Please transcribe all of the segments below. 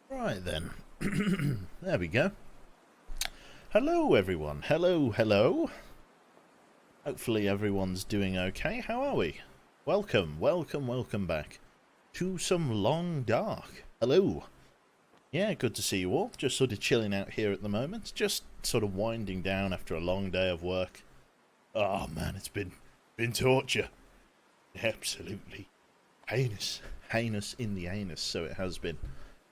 Right then. There we go. Hello everyone. Hello, hello. Hopefully everyone's doing okay. How are we? Welcome back to some Long Dark. Hello. Yeah, good to see you all. Just sort of chilling out here at the moment. Just sort of winding down after a long day of work. Oh man, it's been torture. Absolutely heinous. Heinous in the anus, so it has been.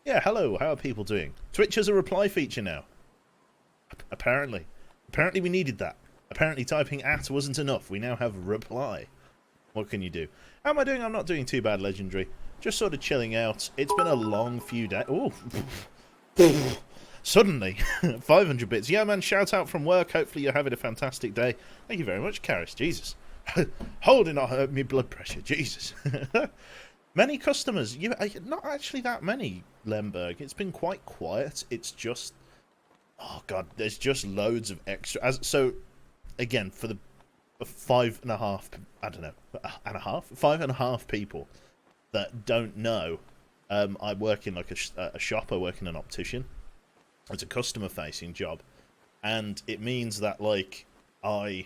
Yeah, hello, how are people doing? Twitch has a reply feature now. Apparently. Apparently we needed that. Apparently typing at wasn't enough. We now have reply. What can you do? How am I doing? I'm not doing too bad, Legendary. Just sort of chilling out. It's been a long few days. Oh. Suddenly. 500 bits. Yeah, man, shout out from work. Hopefully you're having a fantastic day. Thank you very much, Karis. Jesus. Holding on me blood pressure. Jesus. Many customers. Not actually that many, Lemberg. It's been quite quiet. It's just... Oh, God. There's just loads of extra... So, again, for the 5.5... I don't know. And a half? 5.5 people that don't know, I work in like a shop. I work in an optician. It's a customer-facing job. And it means that, like, I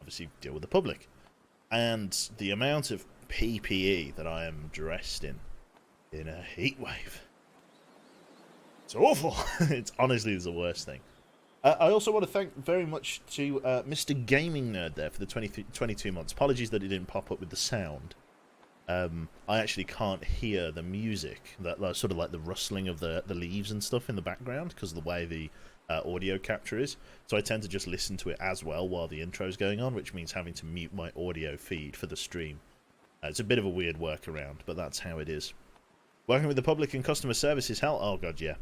obviously deal with the public. And the amount of PPE that I am dressed in a heat wave. It's awful. It's honestly the worst thing. I also want to thank very much to Mr. Gaming Nerd there for the 22 months. Apologies that it didn't pop up with the sound. I actually can't hear the music, that sort of like the rustling of the leaves and stuff in the background because of the way the audio capture is. So I tend to just listen to it as well while the intro's going on, which means having to mute my audio feed for the stream. It's a bit of a weird workaround, but that's how it is. Working with the public and customer service is hell. Oh god, yeah.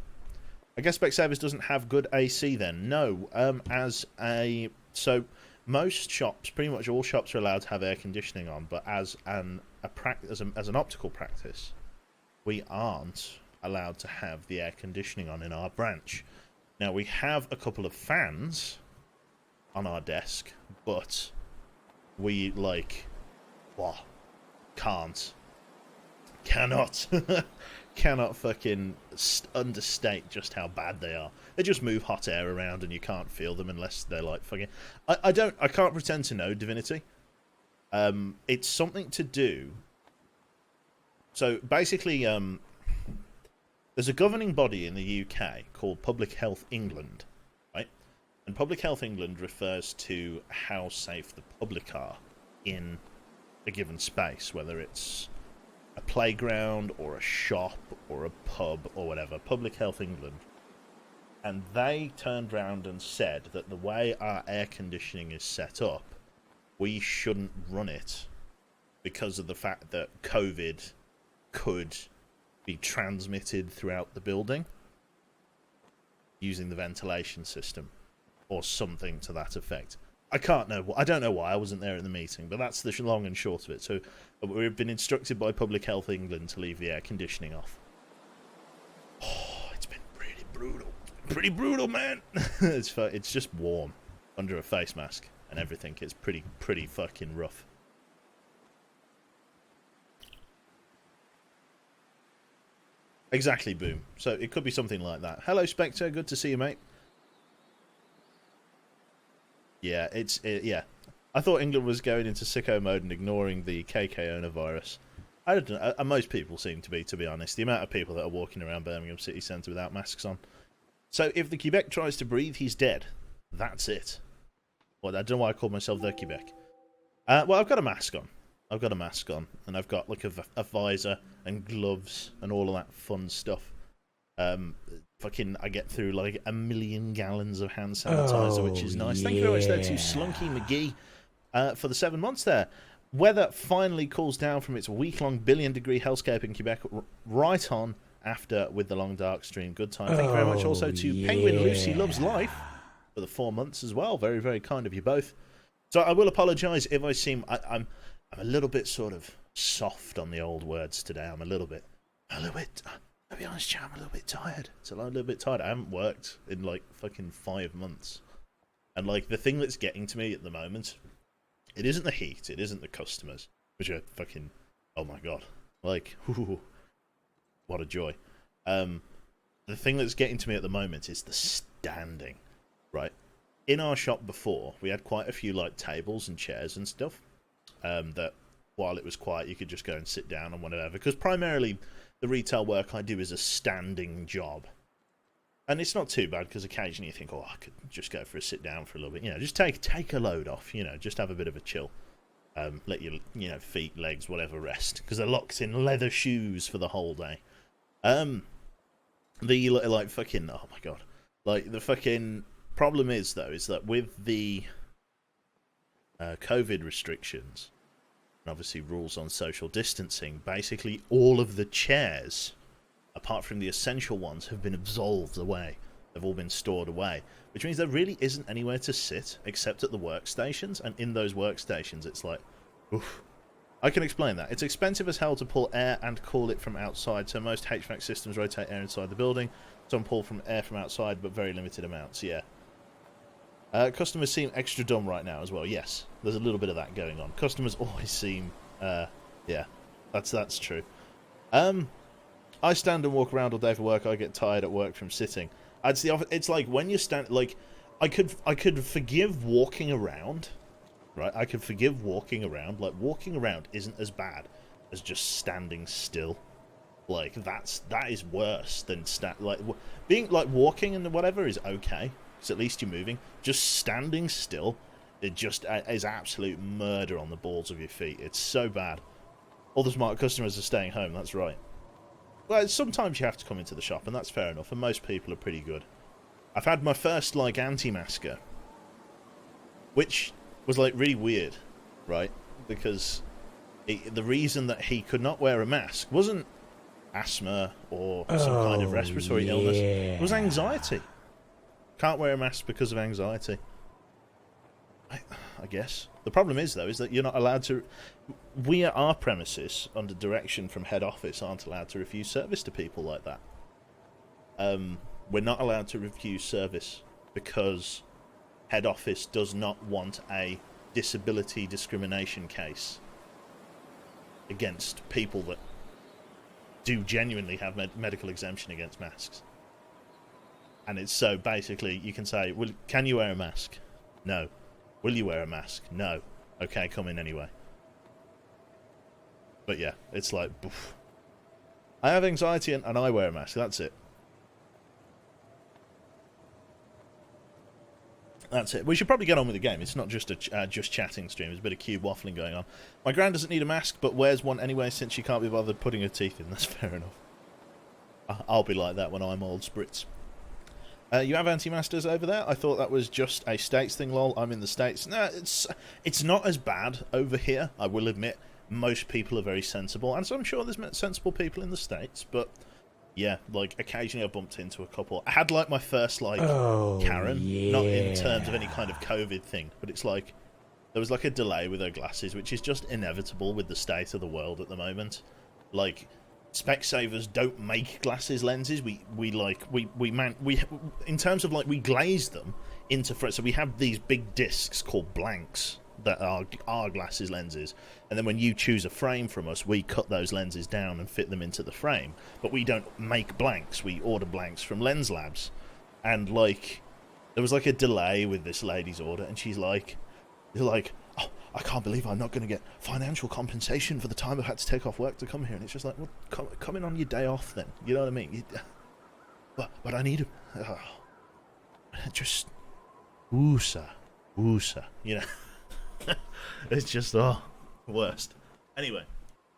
I guess Specsavis doesn't have good AC then. No, so most shops, pretty much all shops, are allowed to have air conditioning on, but as an optical practice, we aren't allowed to have the air conditioning on in our branch. Now we have a couple of fans on our desk, but we cannot fucking understate just how bad they are. They just move hot air around and you can't feel them unless they're like fucking... I can't pretend to know Divinity. It's something to do... So basically, there's a governing body in the UK called Public Health England, right? And Public Health England refers to how safe the public are in a given space, whether it's a playground or a shop or a pub or whatever. Public Health England. And they turned round and said that the way our air conditioning is set up, we shouldn't run it because of the fact that COVID could be transmitted throughout the building using the ventilation system or something to that effect. I don't know why. I wasn't there at the meeting, but that's the long and short of it. So we've been instructed by Public Health England to leave the air conditioning off. Oh, it's been pretty brutal. Pretty brutal, man. It's just warm under a face mask and everything. It's pretty fucking rough. Exactly, Boom. So it could be something like that. Hello, Spectre. Good to see you, mate. Yeah, yeah. I thought England was going into sicko mode and ignoring the KKona virus. I don't know. Most people seem to be honest. The amount of people that are walking around Birmingham city centre without masks on. So if the Quebec tries to breathe, he's dead. That's it. Well, I don't know why I call myself the Quebec. Well, I've got a mask on. And I've got like a visor and gloves and all of that fun stuff. I get through like 1 million gallons of hand sanitizer, which is nice. Thank you very much there to Slunky McGee for the 7 months there. Weather finally cools down from its week-long billion-degree hellscape in Quebec right on after with the Long Dark stream. Good time. Thank you very much also to Penguin Lucy Loves Life for the 4 months as well. Very, very kind of you both. So I will apologise if I seem... I'm a little bit sort of soft on the old words today. I'm a little bit... I'll be honest, I'm a little bit tired. A little bit tired. I haven't worked in like fucking 5 months. And like the thing that's getting to me at the moment, it isn't the heat, it isn't the customers, which are fucking, oh my god. Like, what a joy. the thing that's getting to me at the moment is the standing, right? In our shop before, we had quite a few like tables and chairs and stuff that while it was quiet, you could just go and sit down and whatever. Because primarily, the retail work I do is a standing job. And it's not too bad, because occasionally you think, oh, I could just go for a sit down for a little bit. You know, just take a load off, you know, just have a bit of a chill. Let your, you know, feet, legs, whatever rest. Because they're locked in leather shoes for the whole day. The, like, fucking, oh my god. Like, the fucking problem is, though, is that with the COVID restrictions, and obviously rules on social distancing, basically all of the chairs, apart from the essential ones, have been absolved away. They've all been stored away, which means there really isn't anywhere to sit except at the workstations, and in those workstations it's like, oof. I can explain that. It's expensive as hell to pull air and cool it from outside, so most HVAC systems rotate air inside the building. Some pull from air from outside, but very limited amounts, yeah. Customers seem extra dumb right now as well, yes. There's a little bit of that going on. Customers always seem, yeah, that's true. I stand and walk around all day for work. I get tired at work from sitting. It's like when you stand, like, I could forgive walking around, right? I could forgive walking around. Like, walking around isn't as bad as just standing still. Like, that is worse than being like walking and whatever is okay, because at least you're moving. Just standing still, it just is absolute murder on the balls of your feet. It's so bad. All the smart customers are staying home. That's right. Well, sometimes you have to come into the shop, and that's fair enough, and most people are pretty good. I've had my first, like, anti-masker, which was, like, really weird, right? Because the reason that he could not wear a mask wasn't asthma or some kind of respiratory illness. It was anxiety. Can't wear a mask because of anxiety. I guess. The problem is, though, is that you're not allowed to... We at our premises, under direction from head office, aren't allowed to refuse service to people like that. We're not allowed to refuse service because head office does not want a disability discrimination case against people that do genuinely have medical exemption against masks. And it's so, basically, you can say, well, can you wear a mask? No. Will you wear a mask? No. Okay, come in anyway. But yeah, it's like, oof. I have anxiety and I wear a mask, that's it. That's it. We should probably get on with the game. It's not just a just chatting stream. There's a bit of cube waffling going on. My gran doesn't need a mask, but wears one anyway since she can't be bothered putting her teeth in. That's fair enough. I'll be like that when I'm old, Spritz. You have anti-masters over there? I thought that was just a States thing, lol. I'm in the States. No, it's not as bad over here, I will admit. Most people are very sensible, and so I'm sure there's sensible people in the States, but yeah, like, occasionally I bumped into a couple. I had, like, my first, like, Karen, not in terms of any kind of COVID thing, but it's like, there was, like, a delay with her glasses, which is just inevitable with the state of the world at the moment. Like, Specsavers don't make glasses lenses. We in terms of, like, we glaze them into so we have these big discs called blanks that are our glasses lenses, and then when you choose a frame from us, we cut those lenses down and fit them into the frame. But we don't make blanks. We order blanks from Lens Labs, and, like, there was, like, a delay with this lady's order, and she's like, oh, I can't believe I'm not going to get financial compensation for the time I've had to take off work to come here. And it's just like, well, come in on your day off then. You know what I mean? But I need just woosa, you know. It's just, worst. Anyway,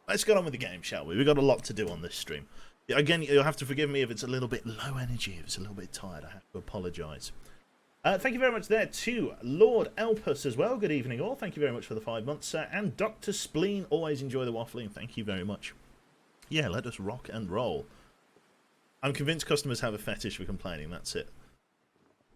let's get on with the game, shall we? We've got a lot to do on this stream. Again, you'll have to forgive me if it's a little bit low energy, if it's a little bit tired. I have to apologise. Thank you very much there to Lord Elpus as well. Good evening, all. Thank you very much for the 5 months. And Dr. Spleen, always enjoy the waffling. Thank you very much. Yeah, let us rock and roll. I'm convinced customers have a fetish for complaining. That's it.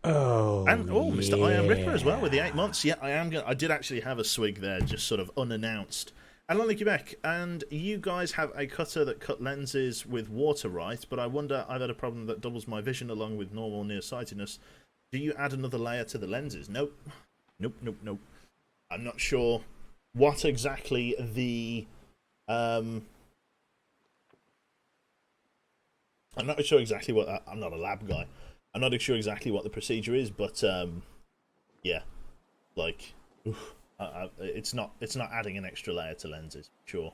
And Mr. I Am Ripper as well with the 8 months. Yeah, I did actually have a swig there, just sort of unannounced. And Lonely Quebec, and you guys have a cutter that cut lenses with water, right? But I wonder, I've had a problem that doubles my vision along with normal nearsightedness. Do you add another layer to the lenses? Nope. Nope. I'm not sure what exactly the I'm not sure exactly what I'm not a lab guy. I'm not sure exactly what the procedure is, but yeah, like it's not adding an extra layer to lenses, sure.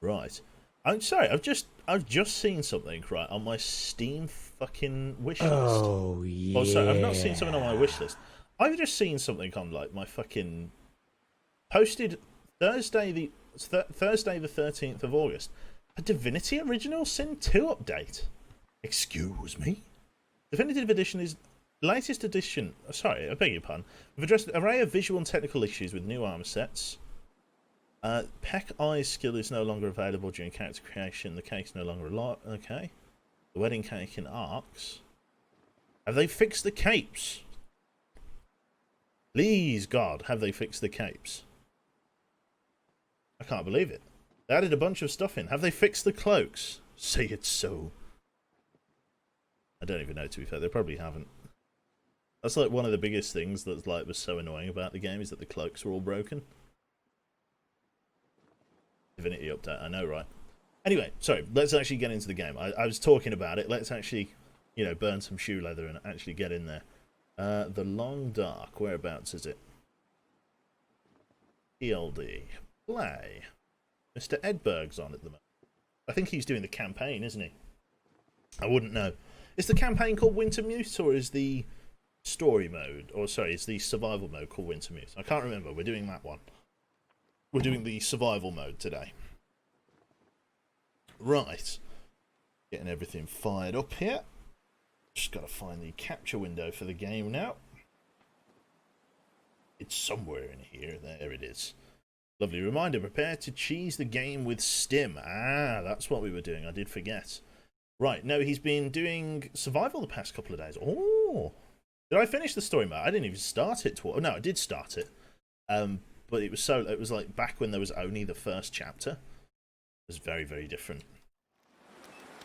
Right. I'm sorry. I've just seen something right on my Steam fucking wish list. Oh yeah. Oh, sorry. I've not seen something on my wish list. I've just seen something on like my fucking posted Thursday the 13th of August. A Divinity Original Sin 2 update. Excuse me. Definitive Edition is latest edition. Sorry, I beg your pardon. We've addressed an array of visual and technical issues with new armor sets. Peck Eye's skill is no longer available during character creation. The cake's no longer a lot. Okay. The wedding cake in arcs. Have they fixed the capes? Please, God, have they fixed the capes? I can't believe it. They added a bunch of stuff in. Have they fixed the cloaks? Say it so. I don't even know, to be fair. They probably haven't. That's like one of the biggest things that like was so annoying about the game is that the cloaks were all broken. Divinity update, I know, right? Anyway, sorry, let's actually get into the game. I was talking about it. Let's actually, you know, burn some shoe leather and actually get in there. The Long Dark, whereabouts is it? ELD. Play. Mr. Edberg's on at the moment. I think he's doing the campaign, isn't he? I wouldn't know. Is the campaign called Wintermute, or is the story mode, or sorry, is the survival mode called Wintermute? I can't remember. We're doing that one. We're doing the survival mode today. Right. Getting everything fired up here. Just got to find the capture window for the game now. It's somewhere in here. There it is. Lovely reminder. Prepare to cheese the game with Stim. Ah, that's what we were doing. I did forget. Right. No, he's been doing survival the past couple of days. Oh. Did I finish the story mode? I didn't even start it. No, I did start it. But it was like back when there was only the first chapter. It was very, very different.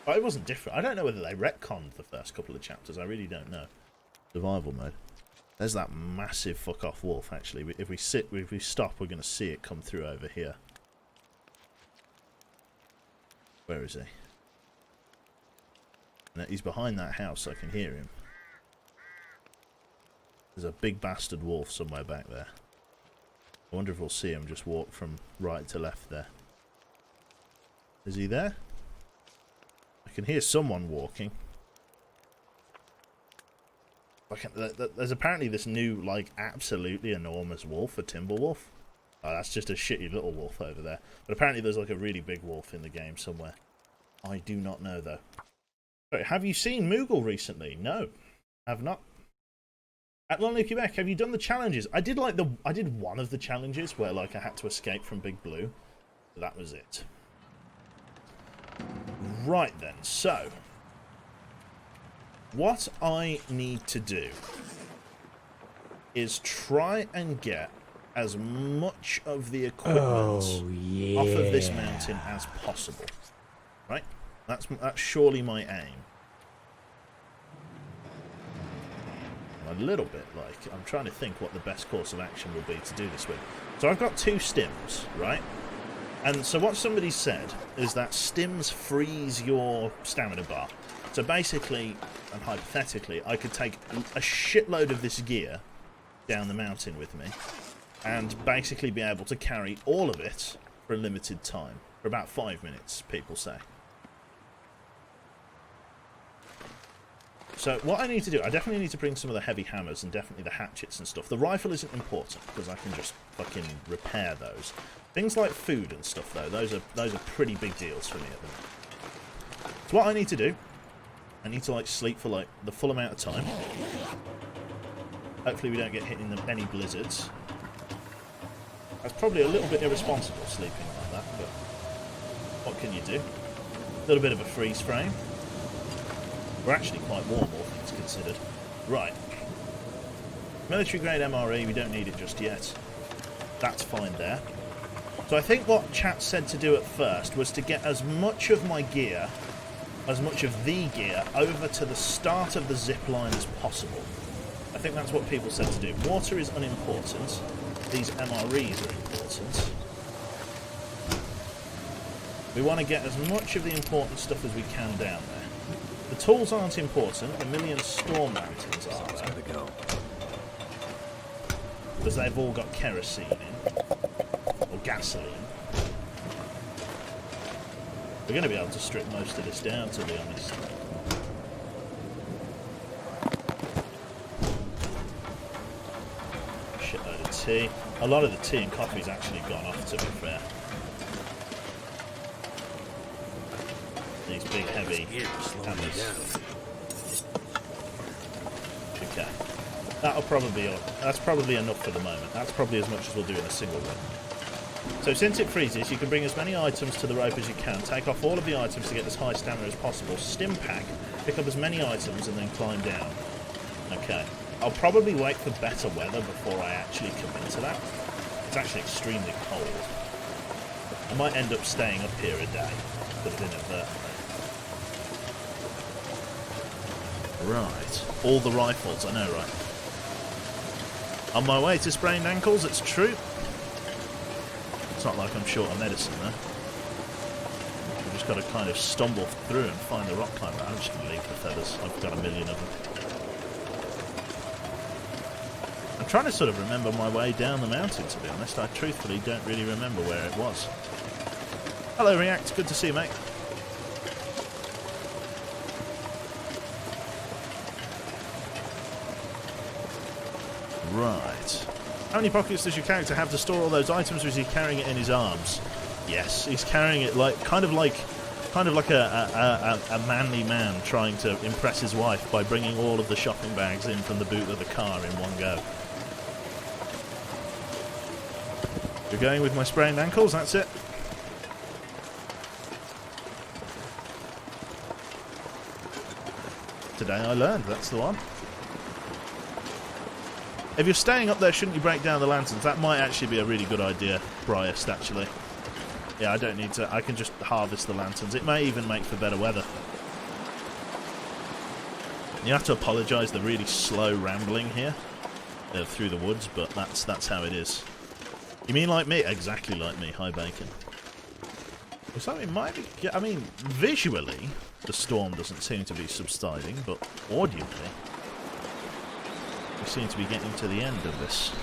Oh, it wasn't different. I don't know whether they retconned the first couple of chapters. I really don't know. Survival mode. There's that massive fuck off wolf. Actually, if we stop, we're going to see it come through over here. Where is he? No, he's behind that house. I can hear him. There's a big bastard wolf somewhere back there. I wonder if we'll see him just walk from right to left there. Is he there? I can hear someone walking. There's apparently this new, like, absolutely enormous wolf, a timber wolf. Oh, that's just a shitty little wolf over there. But apparently there's, like, a really big wolf in the game somewhere. I do not know, though. Sorry, have you seen Moogle recently? No, have not. At Lonely Quebec, have you done the challenges? I did one of the challenges where like I had to escape from Big Blue. That was it. Right then, so what I need to do is try and get as much of the equipment off of this mountain as possible. Right? That's surely my aim. A little bit like I'm trying to think what the best course of action will be to do this with. So I've got 2 stims, right? And so what somebody said is that stims freeze your stamina bar. So basically, and hypothetically, I could take a shitload of this gear down the mountain with me and basically be able to carry all of it for a limited time. For about 5 minutes, people say. So what I need to do, I definitely need to bring some of the heavy hammers and definitely the hatchets and stuff. The rifle isn't important because I can just fucking repair those. Things like food and stuff though, those are pretty big deals for me at the moment. So what I need to do, I need to like sleep for like the full amount of time. Hopefully we don't get hit in any blizzards. That's probably a little bit irresponsible sleeping like that, but what can you do? A little bit of a freeze frame. We're actually quite warm, all things considered. Right. Military grade MRE, we don't need it just yet. That's fine there. So I think what chat said to do at first was to get as much of my gear, as much of the gear, over to the start of the zip line as possible. I think that's what people said to do. Water is unimportant. These MREs are important. We want to get as much of the important stuff as we can down there. tools aren't important. The million storm lanterns are, though. Because they've all got kerosene in. Or gasoline. We're going to be able to strip most of this down, to be honest. Shitload of tea. A lot of the tea and coffee's actually gone off, to be fair. These big, heavy hammers. Okay. That's probably enough for the moment. That's probably as much as we'll do in a single run. So since it freezes, you can bring as many items to the rope as you can, take off all of the items to get as high stamina as possible, stim pack, pick up as many items, and then climb down. Okay. I'll probably wait for better weather before I actually commit to that. It's actually extremely cold. I might end up staying up here a day, but inadvertently. Right. All the rifles, I know, right? On my way to sprained ankles, it's true. It's not like I'm short on medicine, though. I've just got to kind of stumble through and find the rock climber. I'm just going to leave the feathers. I've got a million of them. I'm trying to sort of remember my way down the mountain, to be honest. I truthfully don't really remember where it was. Hello, React. Good to see you, mate. Right. How many pockets does your character have to store all those items, or is he carrying it in his arms? Yes, he's carrying it like kind of like a manly man trying to impress his wife by bringing all of the shopping bags in from the boot of the car in one go. You're going with my sprained ankles, that's it. Today I learned, that's the one. If you're staying up there, shouldn't you break down the lanterns? That might actually be a really good idea, Bryest, actually. Yeah, I don't need to... I can just harvest the lanterns. It may even make for better weather. You have to apologise the really slow rambling here through the woods, but that's how it is. You mean like me? Exactly like me. Hi, Bacon. So it might be... I mean, visually, the storm doesn't seem to be subsiding, but audibly... we seem to be getting to the end of this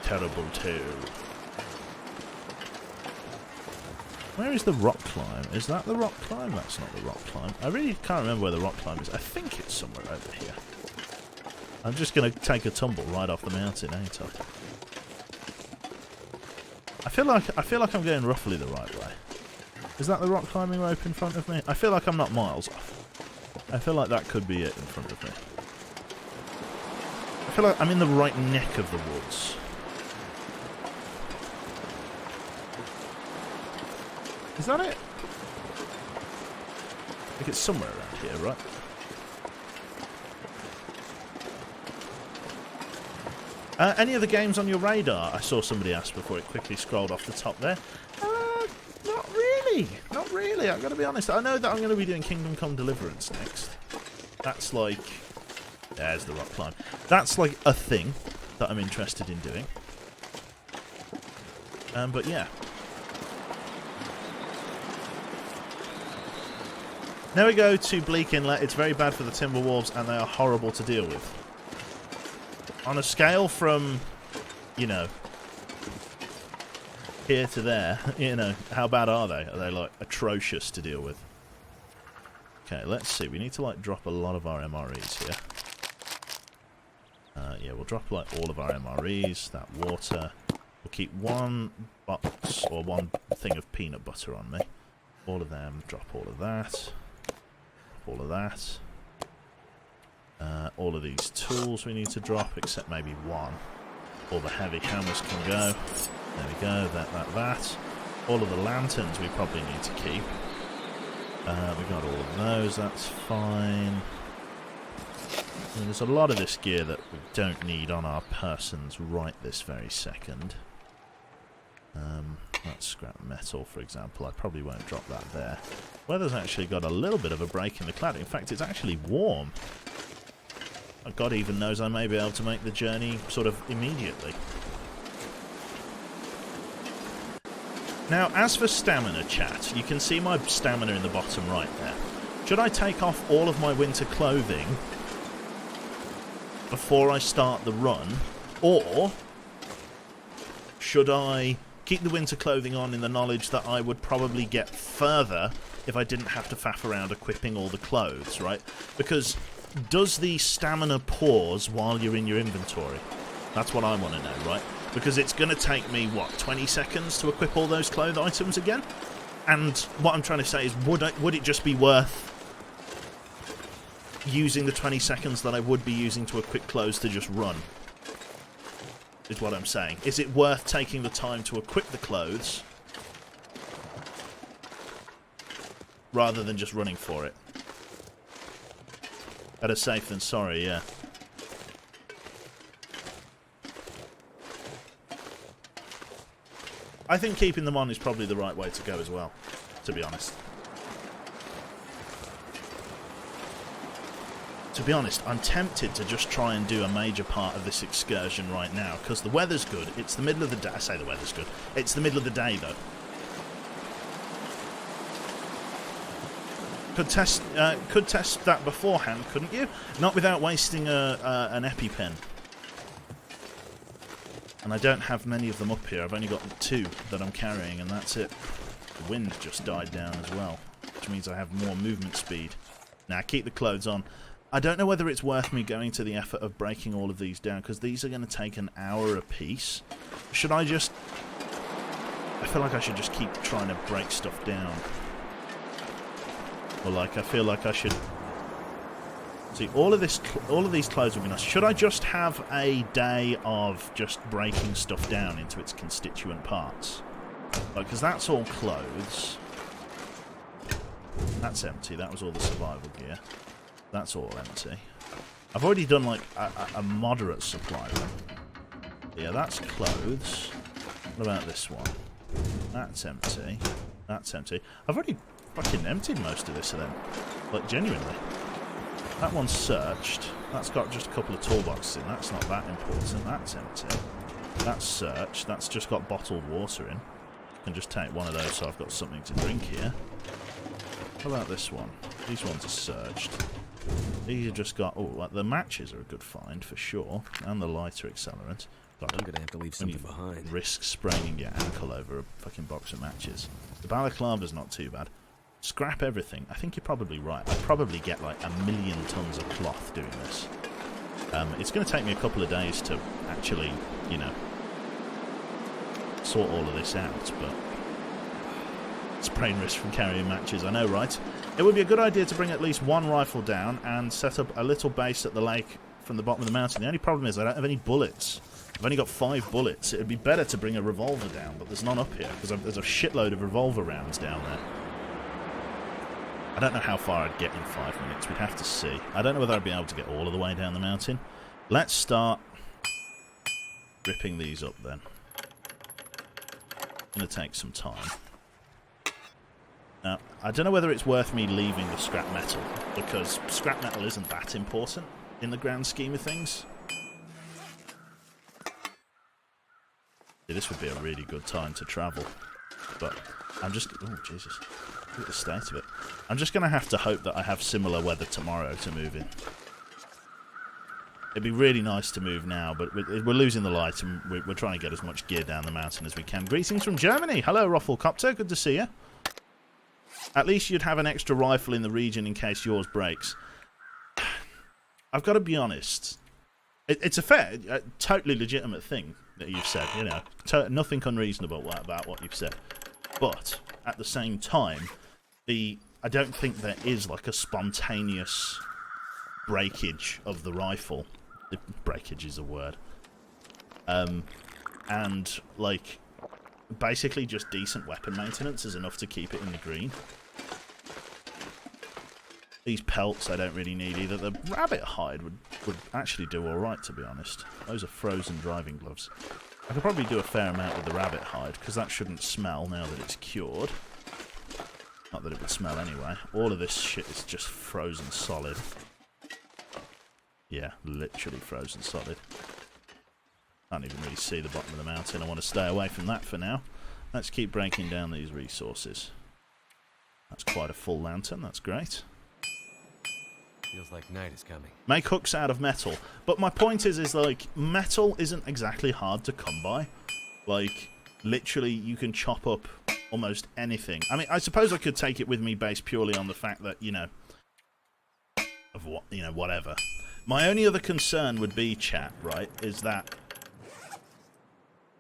terrible tale. Where is the rock climb? Is that the rock climb? That's not the rock climb. I really can't remember where the rock climb is. I think it's somewhere over here. I'm just going to take a tumble right off the mountain, ain't I? I feel like I'm going roughly the right way. Is that the rock climbing rope in front of me? I feel like I'm not miles off. I feel like that could be it in front of me. I feel like I'm in the right neck of the woods. Is that it? I think it's somewhere around here, right? Any other games on your radar? I saw somebody ask before it quickly scrolled off the top there. Not really. Not really, I've got to be honest. I know that I'm going to be doing Kingdom Come Deliverance next. That's like... there's the rock climb. That's like a thing that I'm interested in doing. But yeah. Now we go to Bleak Inlet. It's very bad for the Timberwolves and they are horrible to deal with. On a scale from, you know, here to there, you know, how bad are they? Are they, like, atrocious to deal with? Okay, let's see. We need to, like, drop a lot of our MREs here. Yeah, we'll drop, like, all of our MREs, that water. We'll keep one box or one thing of peanut butter on me. All of them, drop all of that. Drop all of that. All of these tools we need to drop, except maybe one. All the heavy hammers can go. There we go, that. All of the lanterns we probably need to keep. We got all of those, that's fine. And there's a lot of this gear that we don't need on our persons right this very second. That's scrap metal, for example. I probably won't drop that there. Weather's actually got a little bit of a break in the cloud. In fact, it's actually warm. God even knows I may be able to make the journey sort of immediately. Now, as for stamina, chat, you can see my stamina in the bottom right there. Should I take off all of my winter clothing before I start the run, or should I keep the winter clothing on in the knowledge that I would probably get further if I didn't have to faff around equipping all the clothes, right? Because does the stamina pause while you're in your inventory? That's what I want to know, right? Because it's going to take me, what, 20 seconds to equip all those clothes items again? And what I'm trying to say is, would it just be worth using the 20 seconds that I would be using to equip clothes to just run? Is what I'm saying. Is it worth taking the time to equip the clothes rather than just running for it? Better safe than sorry, yeah. I think keeping them on is probably the right way to go as well, to be honest. To be honest, I'm tempted to just try and do a major part of this excursion right now, because the weather's good. It's the middle of the day. I say the weather's good. It's the middle of the day, though. Could test that beforehand, couldn't you? Not without wasting an EpiPen. And I don't have many of them up here. I've only got 2 that I'm carrying, and that's it. The wind just died down as well, which means I have more movement speed. Now, keep the clothes on. I don't know whether it's worth me going to the effort of breaking all of these down, because these are going to take an hour apiece. Should I just... I feel like I should just keep trying to break stuff down. Or like, I feel like I should... See, all of these clothes would be nice. Should I just have a day of just breaking stuff down into its constituent parts? Like, because that's all clothes. That's empty. That was all the survival gear. That's all empty. I've already done, like, a moderate supply of them. Yeah, that's clothes. What about this one? That's empty. That's empty. I've already fucking emptied most of this of them. Like, genuinely. That one's searched. That's got just a couple of toolboxes in. That's not that important. That's empty. That's searched. That's just got bottled water in. I can just take one of those so I've got something to drink here. What about this one? These ones are searched. These have just got... Oh, like the matches are a good find for sure. And the lighter accelerant. God, I'm gonna have to leave something behind. Risk spraining your ankle over a fucking box of matches. The balaclava's not too bad. Scrap everything. I think you're probably right. I'd probably get like 1,000,000 tons of cloth doing this. It's going to take me a couple of days to actually, you know, sort all of this out, but sprain risk from carrying matches, I know, right? It would be a good idea to bring at least one rifle down and set up a little base at the lake from the bottom of the mountain. The only problem is I don't have any bullets. I've only got 5 bullets. It would be better to bring a revolver down, but there's none up here because there's a shitload of revolver rounds down there. I don't know how far I'd get in 5 minutes. We'd have to see. I don't know whether I'd be able to get all of the way down the mountain. Let's start ripping these up then. It's going to take some time. Now, I don't know whether it's worth me leaving the scrap metal, because scrap metal isn't that important in the grand scheme of things. Yeah, this would be a really good time to travel. But I'm just... Oh, Jesus. Look at the state of it. I'm just going to have to hope that I have similar weather tomorrow to move in. It'd be really nice to move now, but we're losing the light and we're trying to get as much gear down the mountain as we can. Greetings from Germany. Hello, Rufflecopter. Good to see you. At least you'd have an extra rifle in the region in case yours breaks. I've got to be honest. It's a fair, totally legitimate thing that you've said. You know, nothing unreasonable about what you've said. But at the same time, I don't think there is like a spontaneous breakage of the rifle. Breakage is a word. And like basically just decent weapon maintenance is enough to keep it in the green. These pelts I don't really need either. The rabbit hide would actually do alright, to be honest. Those are frozen driving gloves. I could probably do a fair amount with the rabbit hide, because that shouldn't smell now that it's cured. Not that it would smell anyway. All of this shit is just frozen solid. Yeah, literally frozen solid. Can't even really see the bottom of the mountain. I want to stay away from that for now. Let's keep breaking down these resources. That's quite a full lantern, that's great. Feels like night is coming. Make hooks out of metal. But my point is like, metal isn't exactly hard to come by. Like, literally, you can chop up almost anything. I mean, I suppose I could take it with me based purely on the fact that, you know, of what, you know, whatever. My only other concern would be, chat, right, is that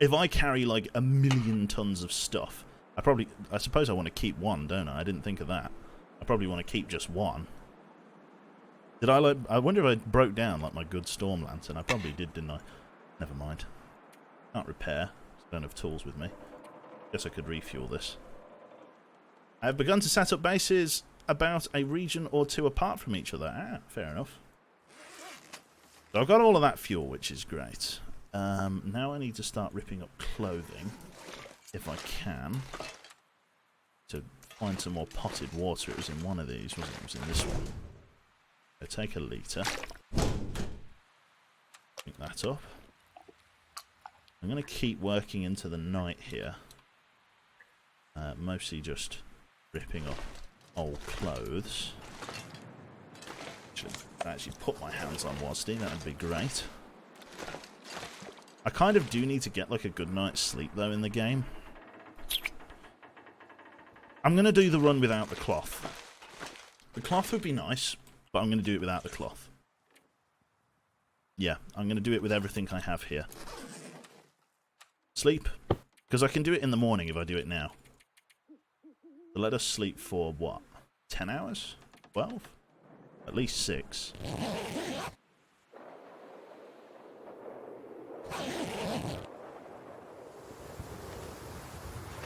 if I carry like 1,000,000 tons of stuff, I suppose I want to keep one, don't I? I didn't think of that. I probably want to keep just one. Did I like? I wonder if I broke down like my good storm lantern. I probably did, didn't I? Never mind. Can't repair. Don't have tools with me. Guess I could refuel this. I have begun to set up bases about a region or two apart from each other. Ah, fair enough. So I've got all of that fuel, which is great. Now I need to start ripping up clothing, if I can, to find some more potted water. It was in one of these, wasn't it? It was in this one. So take a litre. Pick that up. I'm going to keep working into the night here. Mostly just ripping up old clothes. Should actually put my hands on Wasdy, that would be great. I kind of do need to get like a good night's sleep though in the game. I'm going to do the run without the cloth. The cloth would be nice, but I'm going to do it without the cloth. Yeah, I'm going to do it with everything I have here. Sleep. Because I can do it in the morning if I do it now. So let us sleep for, what, 10 hours? 12? At least 6.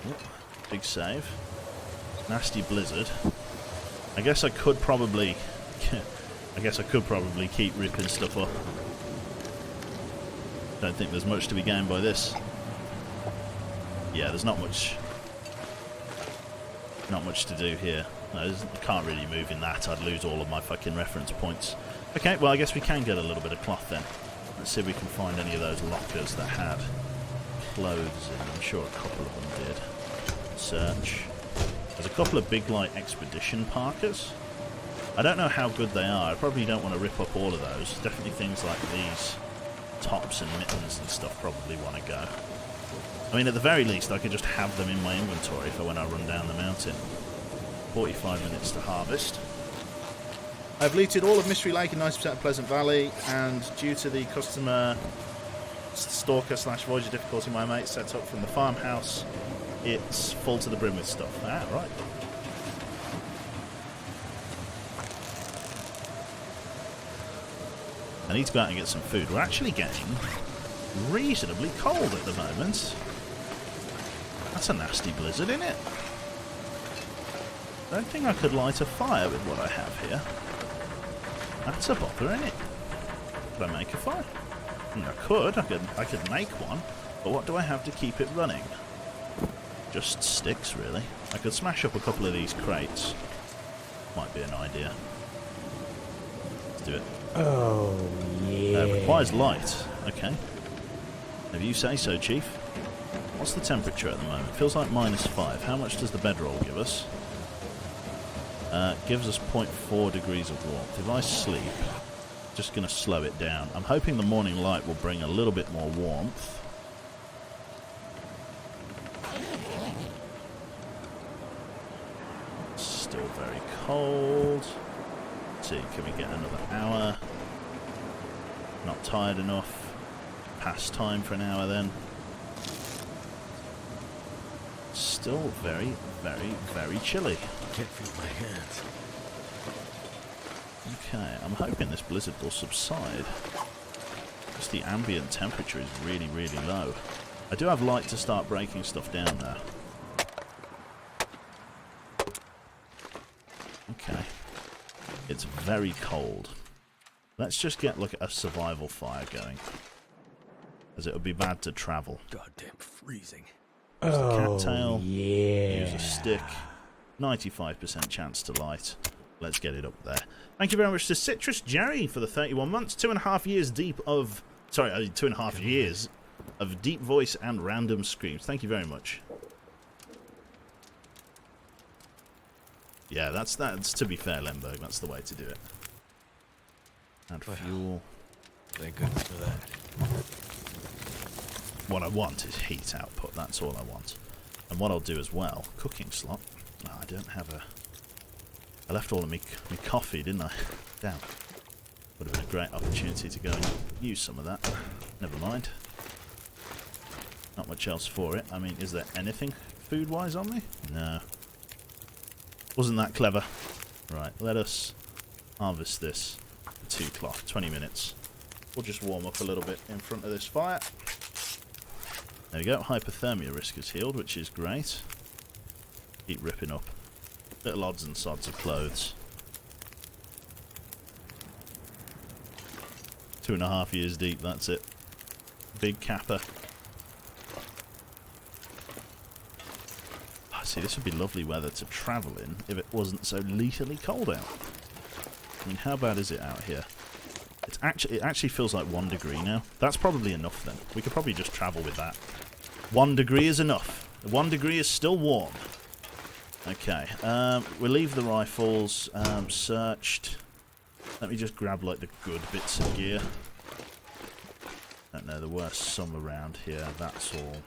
Oh, big save. Nasty blizzard. I guess I could probably keep ripping stuff up. Don't think there's much to be gained by this. Yeah, there's not much to do here. No, I can't really move in that. I'd lose all of my fucking reference points. Okay, well I guess we can get a little bit of cloth then. Let's see if we can find any of those lockers that had clothes in. I'm sure a couple of them did. Search. There's a couple of big like expedition parkas. I don't know how good they are. I probably don't want to rip up all of those. Definitely things like these tops and mittens and stuff probably want to go. I mean, at the very least, I could just have them in my inventory for when I run down the mountain. 45 minutes to harvest. I've looted all of Mystery Lake and 90% of Pleasant Valley, and due to the customer stalker/voyager difficulty my mate set up from the farmhouse, it's full to the brim with stuff. Ah, right. I need to go out and get some food. We're actually getting reasonably cold at the moment. That's a nasty blizzard, isn't it? I don't think I could light a fire with what I have here. That's a bother, isn't it? Could I make a fire? I could. I could make one. But what do I have to keep it running? Just sticks, really. I could smash up a couple of these crates. Might be an idea. Let's do it. Oh, yeah. It requires light. Okay. If you say so, Chief. What's the temperature at the moment? Feels like -5. How much does the bedroll give us? Gives us 0.4 degrees of warmth. If I sleep, just going to slow it down. I'm hoping the morning light will bring a little bit more warmth. Still very cold. Let's see, can we get another hour? Not tired enough. Past time for an hour then. Still very, very, very chilly. Can't feel my hands. Okay, I'm hoping this blizzard will subside. Just the ambient temperature is really, really low. I do have light to start breaking stuff down now. Okay. It's very cold. Let's just get like a survival fire going, as it would be bad to travel. Goddamn freezing. Use the cattail. Yeah. Use a stick. 95% chance to light. Let's get it up there. Thank you very much to Citrus Jerry for the 31 months. 2.5 years deep of... Sorry, 2.5 years of deep voice and random screams. Thank you very much. Yeah, that's to be fair, Lemberg. That's the way to do it. Add Well. fuel. Thank goodness for that. What I want is heat output, that's all I want. And what I'll do as well, cooking slot. Oh, I don't have a... I left all of me coffee, didn't I? Damn. Would have been a great opportunity to go and use some of that. Never mind. Not much else for it. I mean, is there anything food-wise on me? No. Wasn't that clever. Right, let us harvest this for 2 o'clock, 20 minutes. We'll just warm up a little bit in front of this fire. There we go, hypothermia risk is healed, which is great. Keep ripping up little odds and sods of clothes. 2.5 years deep, that's it. Big capper. Oh, see, this would be lovely weather to travel in if it wasn't so lethally cold out. I mean, how bad is it out here? It actually feels like 1 degree now. That's probably enough then. We could probably just travel with that. 1 degree is enough. 1 degree is still warm. Okay, we'll leave the rifles searched. Let me just grab like the good bits of gear. Don't know, there were some around here. That's all.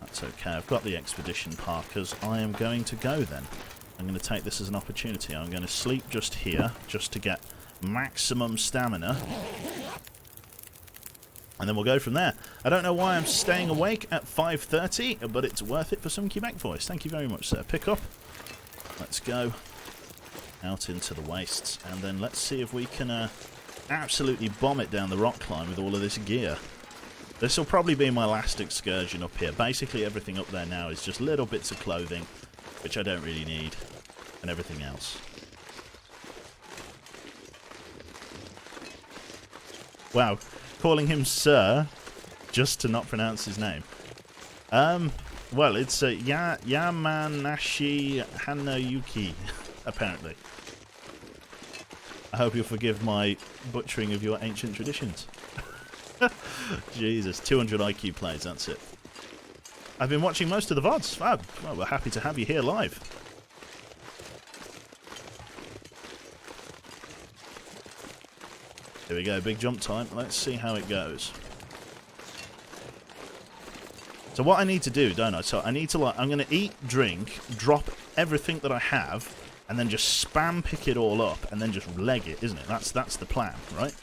That's okay. I've got the expedition parkers. I am going to go then. I'm going to take this as an opportunity. I'm going to sleep just here, just to get maximum stamina. And then we'll go from there. I don't know why I'm staying awake at 5:30, but it's worth it for some Quebec voice. Thank you very much, sir. Pick up. Let's go out into the wastes, and then let's see if we can absolutely bomb it down the rock climb with all of this gear. This will probably be my last excursion up here. Basically everything up there now is just little bits of clothing, which I don't really need, and everything else. Wow, calling him sir just to not pronounce his name. Well, it's Yamanashi Hanayuki, apparently. I hope you'll forgive my butchering of your ancient traditions. Jesus, 200 IQ plays, that's it. I've been watching most of the VODs. Fab. Well, we're happy to have you here live. Here we go, big jump time. Let's see how it goes. So what I need to do, don't I? So I need to, like, I'm going to eat, drink, drop everything that I have, and then just spam pick it all up, and then just leg it, isn't it? That's the plan, right?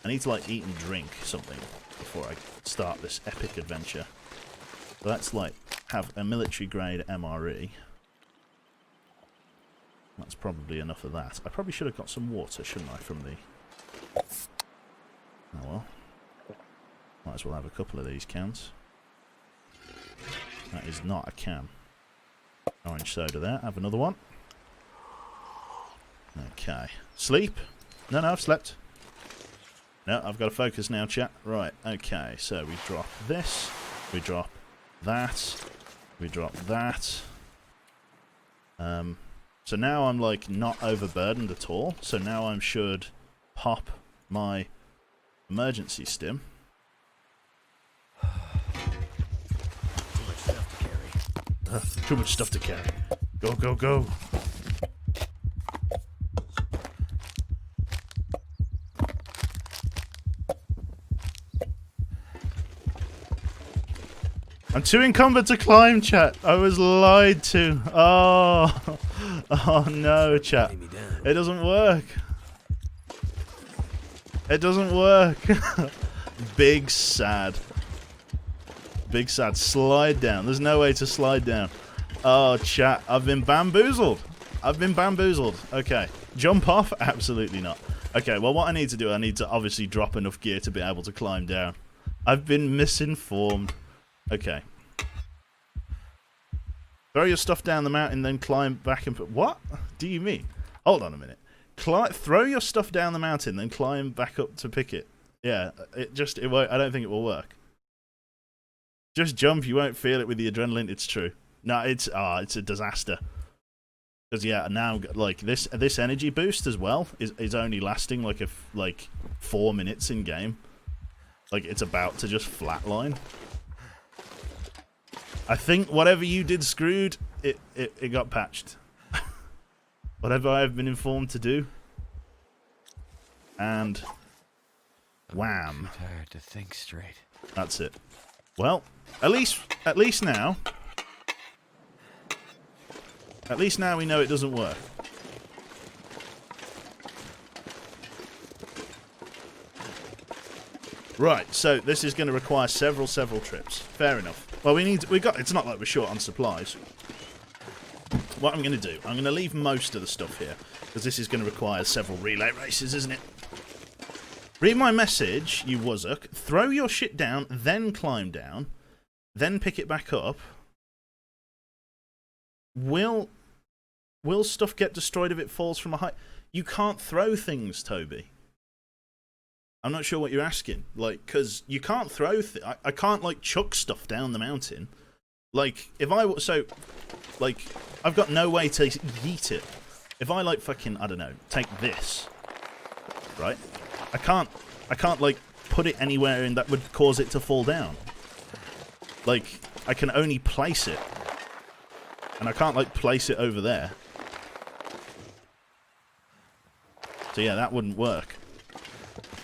I need to, like, eat and drink something before I start this epic adventure. So let's, like, have a military-grade MRE. That's probably enough of that. I probably should have got some water, shouldn't I, from the... Oh, well. Might as well have a couple of these cans. That is not a can. Orange soda there. Have another one. Okay. Sleep? No, I've slept. No, I've got to focus now, chat. Right, okay. So we drop this. We drop that. We drop that. So now I'm, like, not overburdened at all. So now I should pop my emergency stim. Too much stuff to carry. Go, go, go. I'm too encumbered to climb, chat. I was lied to. Oh, oh no, chat. It doesn't work. It doesn't work. Big sad. Big sad. Slide down. There's no way to slide down. Oh, chat. I've been bamboozled. I've been bamboozled. Okay. Jump off? Absolutely not. Okay, well, what I need to do, I need to obviously drop enough gear to be able to climb down. I've been misinformed. Okay. Throw your stuff down the mountain, then climb back and put... What do you mean? Hold on a minute. Throw your stuff down the mountain, then climb back up to pick it. Yeah, it won't, I don't think it will work. Just jump, you won't feel it with the adrenaline, it's true. No, it's a disaster. Because, yeah, now, like, this energy boost as well is only lasting, like 4 minutes in game. Like, it's about to just flatline. I think whatever you did screwed, it got patched. whatever I've been informed to do. And wham. I'm tired to think straight. That's it. Well, at least now. At least now we know it doesn't work. Right, so this is going to require several trips. Fair enough. Well, it's not like we're short on supplies. What I'm going to do, I'm going to leave most of the stuff here, because this is going to require several relay races, isn't it? Read my message, you wuzzuk. Throw your shit down, then climb down, then pick it back up. Will stuff get destroyed if it falls from a height? You can't throw things, Toby. I'm not sure what you're asking. Like, because you can't throw I can't, like, chuck stuff down the mountain. Like, if I... So, like, I've got no way to yeet it. If I, like, fucking, I don't know, take this, right? I can't, like, put it anywhere in that would cause it to fall down. Like, I can only place it. And I can't, like, place it over there. So, yeah, that wouldn't work.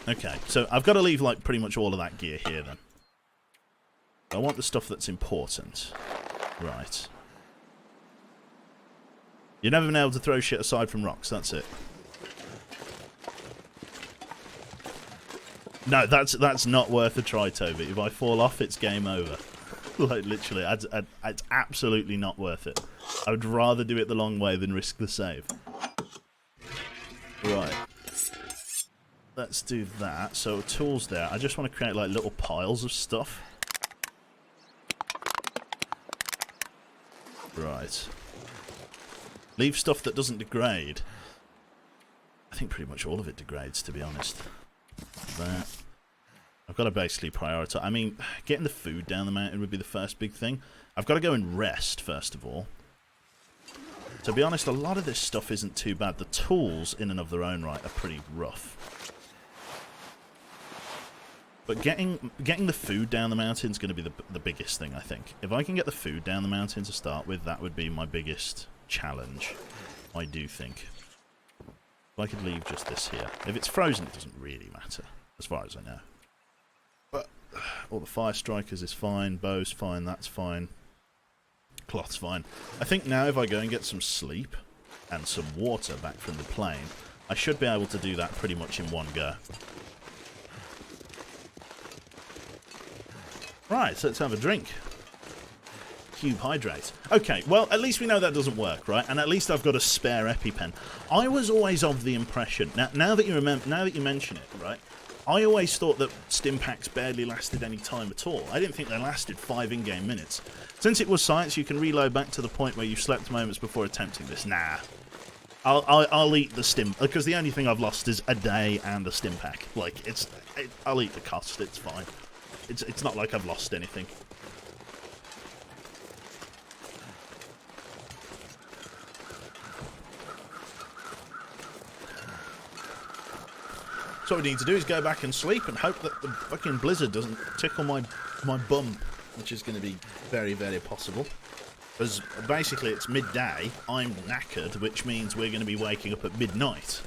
Okay, so I've got to leave, like, pretty much all of that gear here, then. I want the stuff that's important. Right. You've never been able to throw shit aside from rocks, that's it. No, that's not worth a try, Toby. If I fall off, it's game over. Like, literally, it's absolutely not worth it. I would rather do it the long way than risk the save. Right. Let's do that. So, tools there. I just want to create, like, little piles of stuff. Right. Leave stuff that doesn't degrade. I think pretty much all of it degrades, to be honest. That. I've got to basically prioritize. I mean, getting the food down the mountain would be the first big thing. I've got to go and rest, first of all. To be honest, a lot of this stuff isn't too bad. The tools, in and of their own right, are pretty rough. But getting the food down the mountain is going to be the biggest thing, I think. If I can get the food down the mountain to start with, that would be my biggest challenge, I do think. If I could leave just this here. If it's frozen, it doesn't really matter, as far as I know. But all the fire strikers is fine, bow's fine, that's fine. Cloth's fine. I think now if I go and get some sleep and some water back from the plane, I should be able to do that pretty much in one go. Right, so let's have a drink. Cube hydrate. Okay, well, at least we know that doesn't work, right? And at least I've got a spare EpiPen. I was always of the impression, now that you mention it, right? I always thought that stim packs barely lasted any time at all. I didn't think they lasted 5 in-game minutes. Since it was science, you can reload back to the point where you slept moments before attempting this. Nah. I'll eat the stim, because the only thing I've lost is a day and a stim pack. Like, I'll eat the cost, it's fine. It's not like I've lost anything. So what we need to do is go back and sleep and hope that the fucking blizzard doesn't tickle my bum, which is going to be very, very possible. Because basically it's midday, I'm knackered, which means we're going to be waking up at midnight.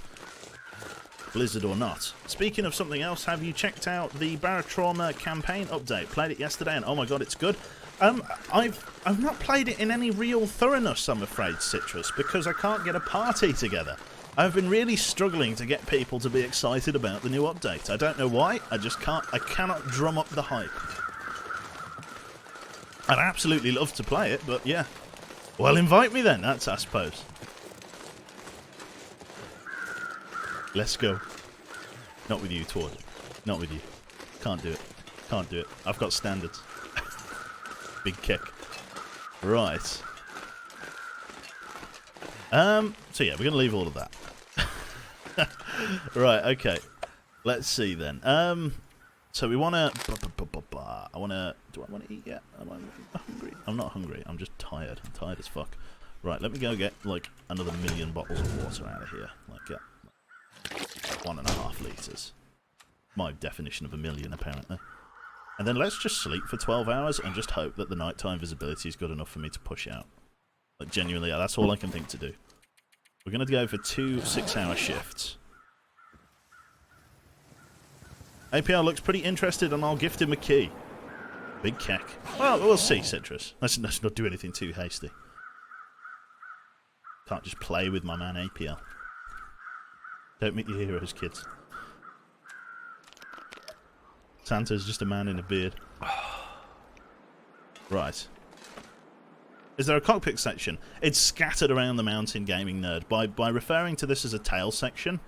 Blizzard or not. Speaking of something else, have you checked out the Barotrauma campaign update? Played it yesterday and oh my god, it's good. I've not played it in any real thoroughness, I'm afraid, Citrus, because I can't get a party together. I've been really struggling to get people to be excited about the new update. I don't know why, I cannot drum up the hype. I'd absolutely love to play it, but yeah. Well, invite me then, I suppose. Let's go. Not with you, Tord. Not with you. Can't do it. Can't do it. I've got standards. Big kick. Right. So yeah, we're going to leave all of that. Right, okay. Let's see then. So we want to... Do I want to eat yet? Am I hungry? I'm not hungry. I'm just tired. I'm tired as fuck. Right, let me go get, like, another 1,000,000 bottles of water out of here. Like, yeah. 1.5 litres. My definition of 1,000,000, apparently. And then let's just sleep for 12 hours and just hope that the nighttime visibility is good enough for me to push out. Like, genuinely, that's all I can think to do. We're going to go for 2 6-hour shifts. APL looks pretty interested, and I'll gift him a key. Big keck. Well, we'll see, Citrus. Let's not do anything too hasty. Can't just play with my man APL. Don't meet your heroes, kids. Santa's just a man in a beard. Right. Is there a cockpit section? It's scattered around the mountain, Gaming Nerd. By referring to this as a tail section,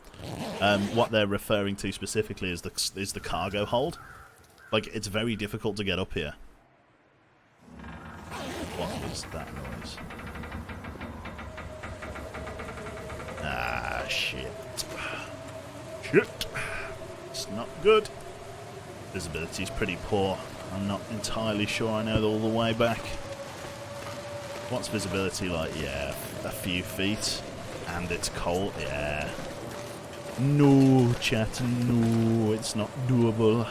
what they're referring to specifically is the cargo hold. Like, it's very difficult to get up here. What is that noise? Ah, shit. Shit. It's not good. Visibility's pretty poor. I'm not entirely sure I know all the way back. What's visibility like? Yeah, a few feet. And it's cold. Yeah. No, chat, no. It's not doable.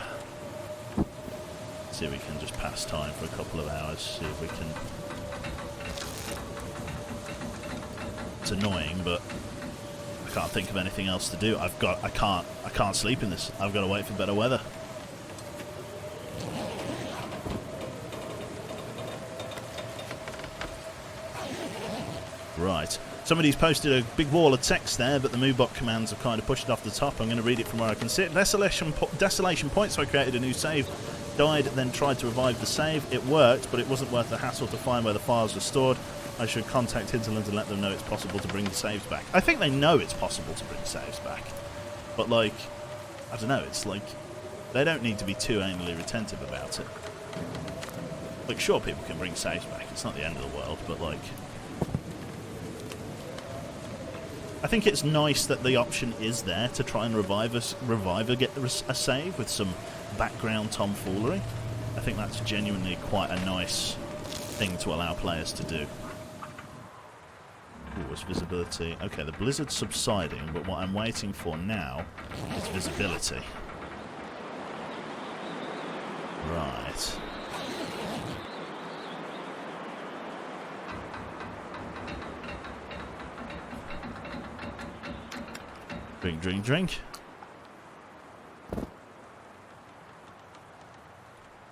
See if we can just pass time for a couple of hours. See if we can... It's annoying, but I can't think of anything else to do. I can't sleep in this. I've got to wait for better weather. Right. Somebody's posted a big wall of text there, but the MoveBot commands have kind of pushed it off the top. I'm going to read it from where I can sit. Desolation point, so I created a new save. Died, then tried to revive the save. It worked, but it wasn't worth the hassle to find where the files were stored. I should contact Hinterland and let them know it's possible to bring the saves back. I think they know it's possible to bring saves back. But, like, I don't know, it's like, they don't need to be too anally retentive about it. Like, sure, people can bring saves back. It's not the end of the world, but, like... I think it's nice that the option is there to try and revive a save with some background tomfoolery. I think that's genuinely quite a nice thing to allow players to do. Ooh, what's visibility? Okay, the blizzard's subsiding, but what I'm waiting for now is visibility. Right. Drink, drink, drink.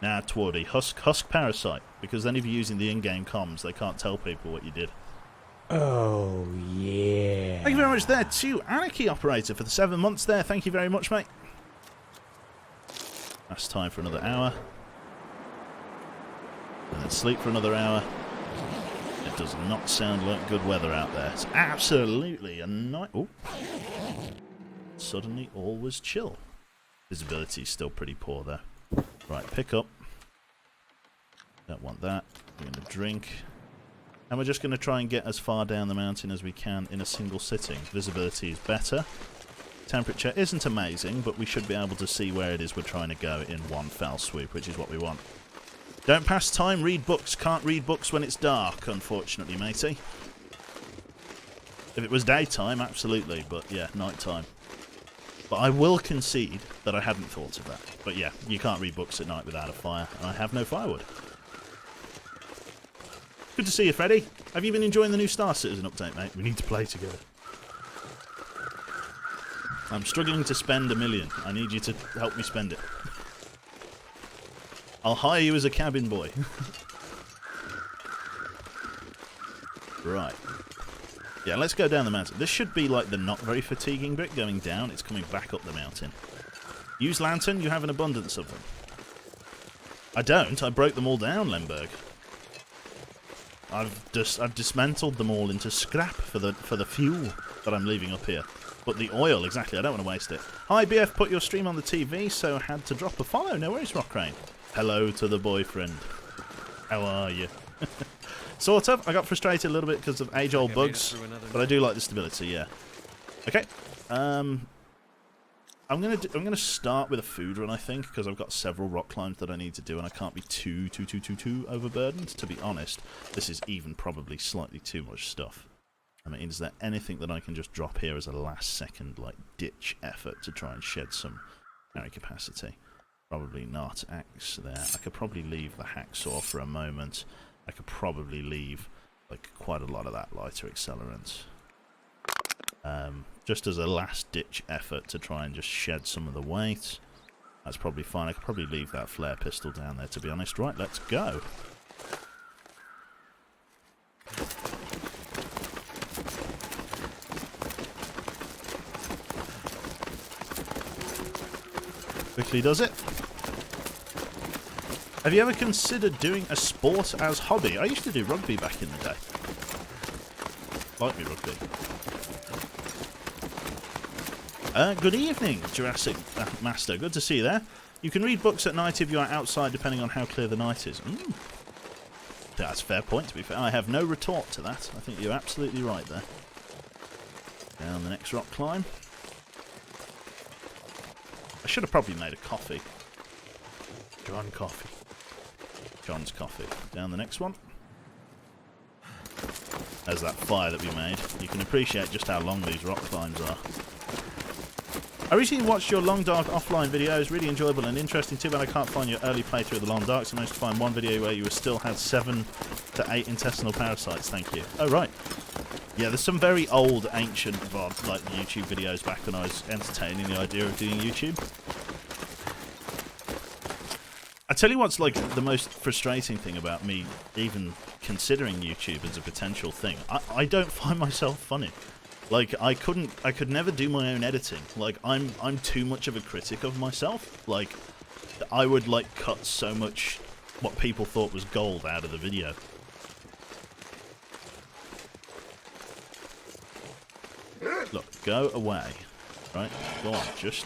Nah, Twardy. Husk Parasite. Because then if you're using the in-game comms, they can't tell people what you did. Oh, yeah. Thank you very much there to Anarchy Operator for the 7 months there. Thank you very much, mate. That's time for another hour. And then sleep for another hour. It does not sound like good weather out there. It's absolutely a night. Oh. Suddenly all was chill. Visibility is still pretty poor though. Right, pick up. Don't want that. We're going to drink. And we're just going to try and get as far down the mountain as we can in a single sitting. Visibility is better. Temperature isn't amazing, but we should be able to see where it is we're trying to go in one fell swoop, which is what we want. Don't pass time, read books. Can't read books when it's dark, unfortunately, matey. If it was daytime, absolutely, but yeah, nighttime. But I will concede that I hadn't thought of that. But yeah, you can't read books at night without a fire, and I have no firewood. Good to see you, Freddy. Have you been enjoying the new Star Citizen update, mate? We need to play together. I'm struggling to spend $1 million. I need you to help me spend it. I'll hire you as a cabin boy. Right. Yeah, let's go down the mountain. This should be like the not very fatiguing bit going down. It's coming back up the mountain. Use lantern, you have an abundance of them. I don't. I broke them all down, Lemberg. I've dismantled them all into scrap for the fuel that I'm leaving up here. But the oil, exactly, I don't want to waste it. Hi, BF, put your stream on the TV, so had to drop a follow. No worries, Rock Crane. Hello to the boyfriend. How are you? Sort of. I got frustrated a little bit because of age-old bugs, but I do like the stability, yeah. Okay. I'm gonna start with a food run, I think, because I've got several rock climbs that I need to do, and I can't be too overburdened. To be honest, this is even probably slightly too much stuff. I mean, is there anything that I can just drop here as a last-second, like, ditch effort to try and shed some carry capacity? Probably not. Axe there. I could probably leave the hacksaw for a moment. I could probably leave, like, quite a lot of that lighter accelerant. just as a last-ditch effort to try and just shed some of the weight. That's probably fine. I could probably leave that flare pistol down there, to be honest. Right, let's go. Quickly does it. Have you ever considered doing a sport as hobby? I used to do rugby back in the day. Like me rugby. Good evening, Jurassic Master. Good to see you there. You can read books at night if you are outside, depending on how clear the night is. That's a fair point, to be fair. I have no retort to that. I think you're absolutely right there. Down the next rock climb. I should have probably made a coffee. John coffee. John's coffee. Down the next one. There's that fire that we made. You can appreciate just how long these rock climbs are. I recently watched your Long Dark offline videos, really enjoyable and interesting too, but I can't find your early playthrough of the Long Dark, so I managed to find one video where you still had 7 to 8 intestinal parasites, thank you. Oh, right. Yeah, there's some very old, ancient VOD, like YouTube videos back when I was entertaining the idea of doing YouTube. I tell you what's like the most frustrating thing about me even considering YouTube as a potential thing. I don't find myself funny. Like I could never do my own editing. Like I'm too much of a critic of myself. Like I would like cut so much what people thought was gold out of the video. Look, go away. Right? Go on, just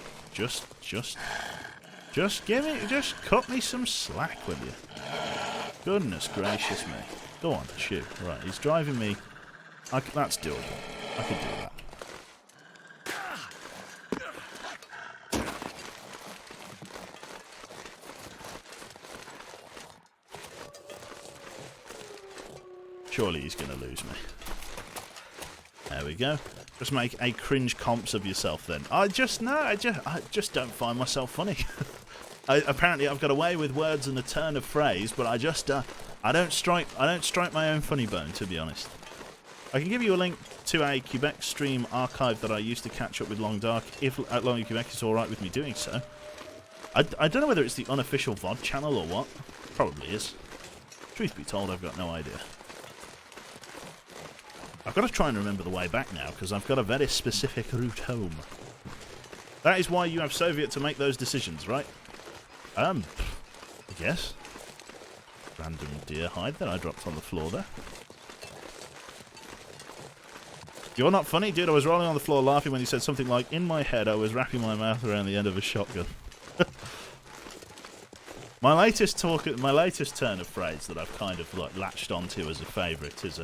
cut me some slack, will you? Goodness gracious me. Go on, shoot. Right, he's driving me. That's doable. I could do that. Surely he's going to lose me. There we go. Just make a cringe comps of yourself then. I just don't find myself funny. Apparently I've got away with words and a turn of phrase, but I don't strike my own funny bone, to be honest. I can give you a link to a Quebec stream archive that I used to catch up with Long Dark, if at Long Quebec is alright with me doing so. I don't know whether it's the unofficial VOD channel or what. Probably is. Truth be told, I've got no idea. I've got to try and remember the way back now, because I've got a very specific route home. That is why you have Soviet to make those decisions, right? I guess. Random deer hide that I dropped on the floor there. You're not funny, dude. I was rolling on the floor laughing when you said something like, in my head I was wrapping my mouth around the end of a shotgun. My latest turn of phrase that I've kind of like latched onto as a favourite is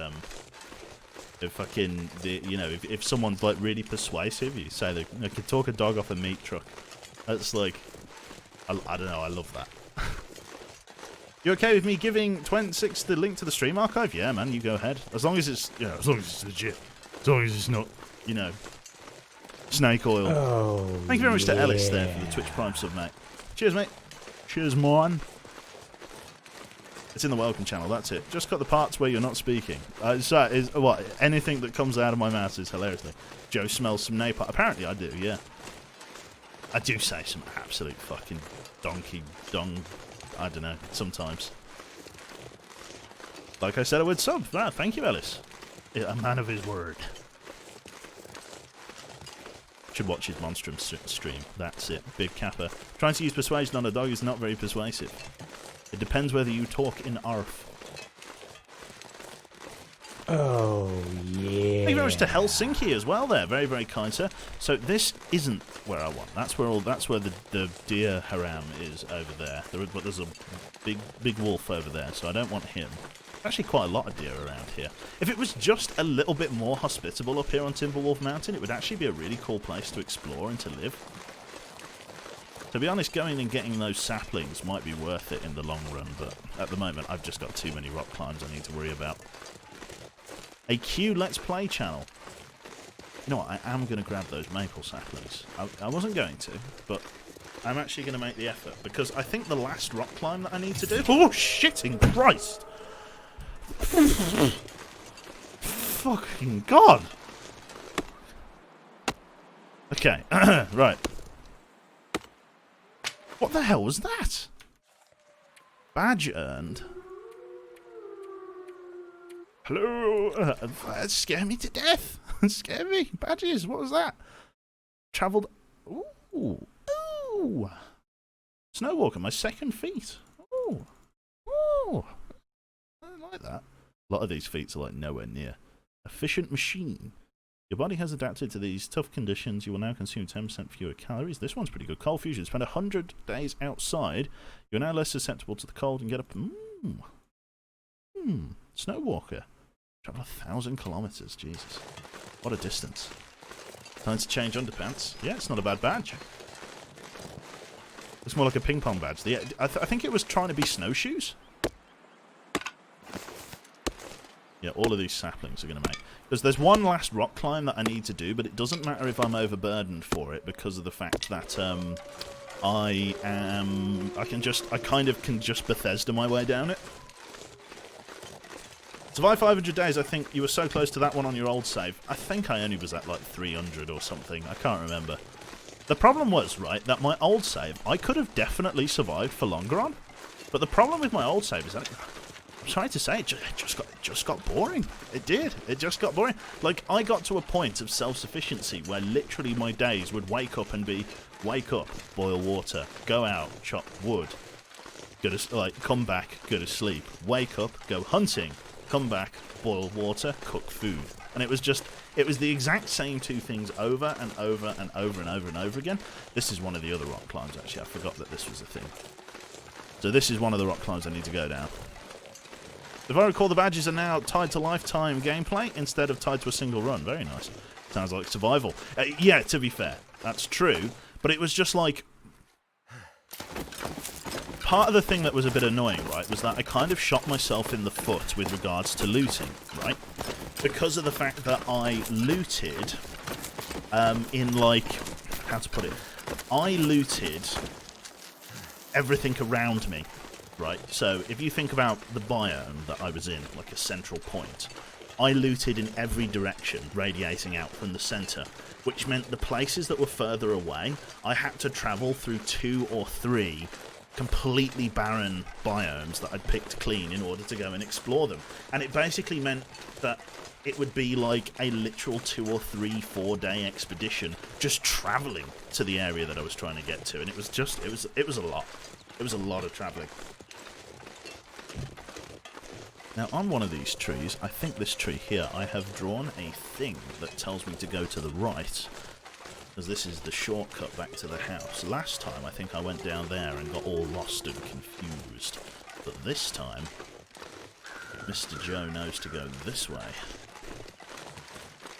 if someone's like really persuasive, you say they could talk a dog off a meat truck. That's like, I don't know, I love that. You okay with me giving 26 the link to the stream archive? Yeah, man, you go ahead. As long as it's legit. As long as it's not, snake oil. Oh, thank you very much to Ellis there for the Twitch Prime sub, mate. Cheers, mate. Cheers, man. It's in the welcome channel, that's it. Just got the parts where you're not speaking. Anything that comes out of my mouth is hilarious. Joe smells some napalm. Apparently I do, yeah. I do say some absolute fucking I don't know, sometimes. Like I said I would sub. Ah, thank you, Ellis. A man of his word. Should watch his Monstrum stream. That's it. Big Kappa. Trying to use persuasion on a dog is not very persuasive. It depends whether you talk in ARF. Oh, yeah. Thank you very much to Helsinki as well there. Very, very kind, sir. So this isn't where I want. That's where the deer haram is over there. But there's a big wolf over there, so I don't want him. Actually quite a lot of deer around here. If it was just a little bit more hospitable up here on Timberwolf Mountain, it would actually be a really cool place to explore and to live. To be honest, going and getting those saplings might be worth it in the long run, but at the moment I've just got too many rock climbs I need to worry about. A Q Let's Play channel. You know what, I am going to grab those maple saplings. I wasn't going to, but I'm actually going to make the effort, because I think the last rock climb that I need to do... Oh, shitting Christ! Fucking God! Okay, right. What the hell was that? Badge earned. Hello? That scared me to death. Scared me. Badges, what was that? Travelled. Ooh. Ooh. Snowwalker, my second feat. Ooh. Ooh. I don't like that. A lot of these feats are like nowhere near. Efficient machine. Your body has adapted to these tough conditions. You will now consume 10% fewer calories. This one's pretty good. Cold fusion. Spend 100 days outside. You're now less susceptible to the cold and get up. Snowwalker. Travel 1,000 kilometers. Jesus. What a distance. Time to change underpants. Yeah, it's not a bad badge. It's more like a ping pong badge. I think it was trying to be snowshoes. Yeah, all of these saplings are going to make... Because there's one last rock climb that I need to do, but it doesn't matter if I'm overburdened for it because of the fact that I kind of can just Bethesda my way down it. Survive 500 days, I think you were so close to that one on your old save. I think I only was at like 300 or something. I can't remember. The problem was, right, that my old save, I could have definitely survived for longer on. But the problem with my old save is that... I'm sorry to say, it just got boring. It did. It just got boring. Like, I got to a point of self-sufficiency where literally my days would wake up and be, wake up, boil water, go out, chop wood, go to, like, come back, go to sleep, wake up, go hunting, come back, boil water, cook food. And it was just, it was the exact same two things over and over and over and over and over again. This is one of the other rock climbs, actually. I forgot that this was a thing. So this is one of the rock climbs I need to go down. If I recall, the badges are now tied to lifetime gameplay instead of tied to a single run. Very nice. Sounds like survival. Yeah, to be fair, that's true. But it was just like... Part of the thing that was a bit annoying, right, was that I kind of shot myself in the foot with regards to looting, right? Because of the fact that I looted in, like... How to put it? I looted everything around me. Right, so if you think about the biome that I was in, like a central point, I looted in every direction, radiating out from the centre, which meant the places that were further away, I had to travel through 2 or 3 completely barren biomes that I'd picked clean in order to go and explore them. And it basically meant that it would be like a literal 2 or 3, 4 day expedition just travelling to the area that I was trying to get to, and it was just, it was a lot. It was a lot of travelling. Now, on one of these trees, I think this tree here, I have drawn a thing that tells me to go to the right, as this is the shortcut back to the house. Last time, I think I went down there and got all lost and confused. But this time, Mr. Joe knows to go this way.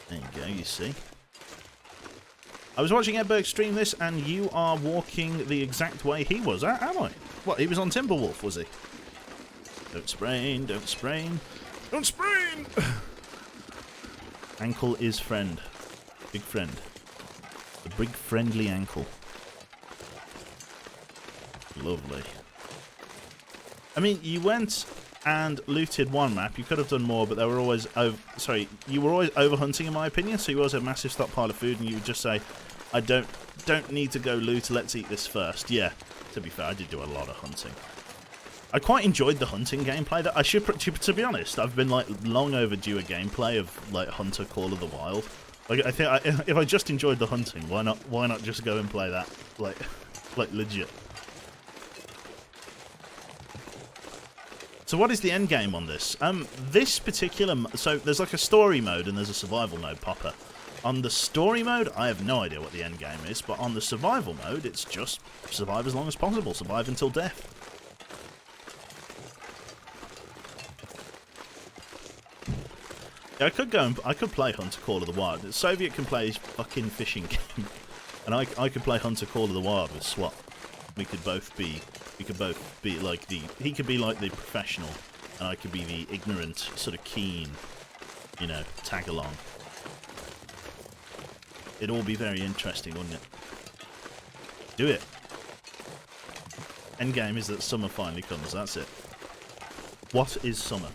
There you go, you see. I was watching Edberg stream this, and you are walking the exact way he was, am I? What, he was on Timberwolf, was he? Don't sprain, don't sprain, don't sprain! Ankle is friend. Big friend. The big friendly ankle. Lovely. I mean, you went and looted one map. You could have done more, but they were always you were always overhunting in my opinion, so you always had a massive stockpile of food and you would just say, I don't need to go loot, let's eat this first. Yeah, to be fair, I did do a lot of hunting. I quite enjoyed the hunting gameplay. That I should, to be honest, I've been like long overdue a gameplay of like Hunter Call of the Wild. Like I think if I just enjoyed the hunting, why not just go and play that like legit? So what is the end game on this? This particular so there's like a story mode and there's a survival mode, Popper. On the story mode, I have no idea what the end game is, but on the survival mode, it's just survive as long as possible, survive until death. Yeah, I could play Hunter Call of the Wild. The Soviet can play his fucking fishing game, and I could play Hunter Call of the Wild with Swap. We could both be like he could be like the professional, and I could be the ignorant, sort of keen, you know, tag along. It'd all be very interesting, wouldn't it? Do it. Endgame is that summer finally comes. That's it. What is summer?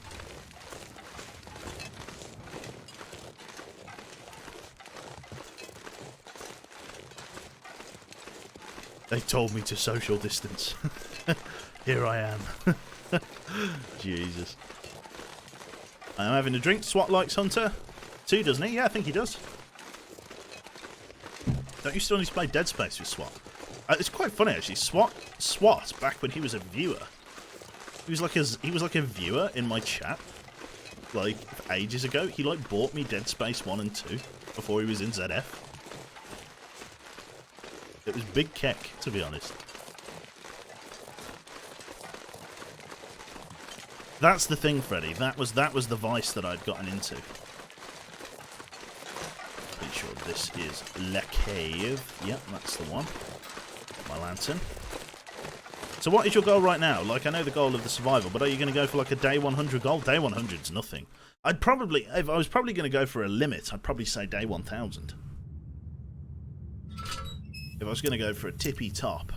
They told me to social distance. Here I am. Jesus. I am having a drink. SWAT likes Hunter. Too, doesn't he? Yeah, I think he does. Don't you still need to play Dead Space with SWAT? It's quite funny actually. SWAT back when he was a viewer. He was like a viewer in my chat, like ages ago. He like bought me Dead Space 1 and 2 before he was in ZF. It was big keck, to be honest. That's the thing, Freddy. That was the vice that I'd gotten into. Pretty sure this is Le Cave. Yep, that's the one. My lantern. So what is your goal right now? Like, I know the goal of the survival, but are you going to go for like a day 100 goal? Day 100's nothing. I'd probably, if I was probably going to go for a limit, I'd probably say day 1000. If I was going to go for a tippy top.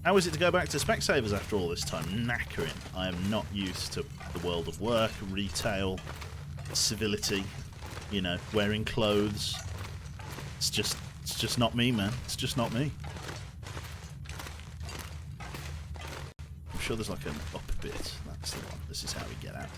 How is it to go back to Specsavers after all this time? Knackering. I am not used to the world of work, retail, civility, you know, wearing clothes. It's just not me, man. It's just not me. I'm sure there's like an up bit. That's the one. This is how we get out.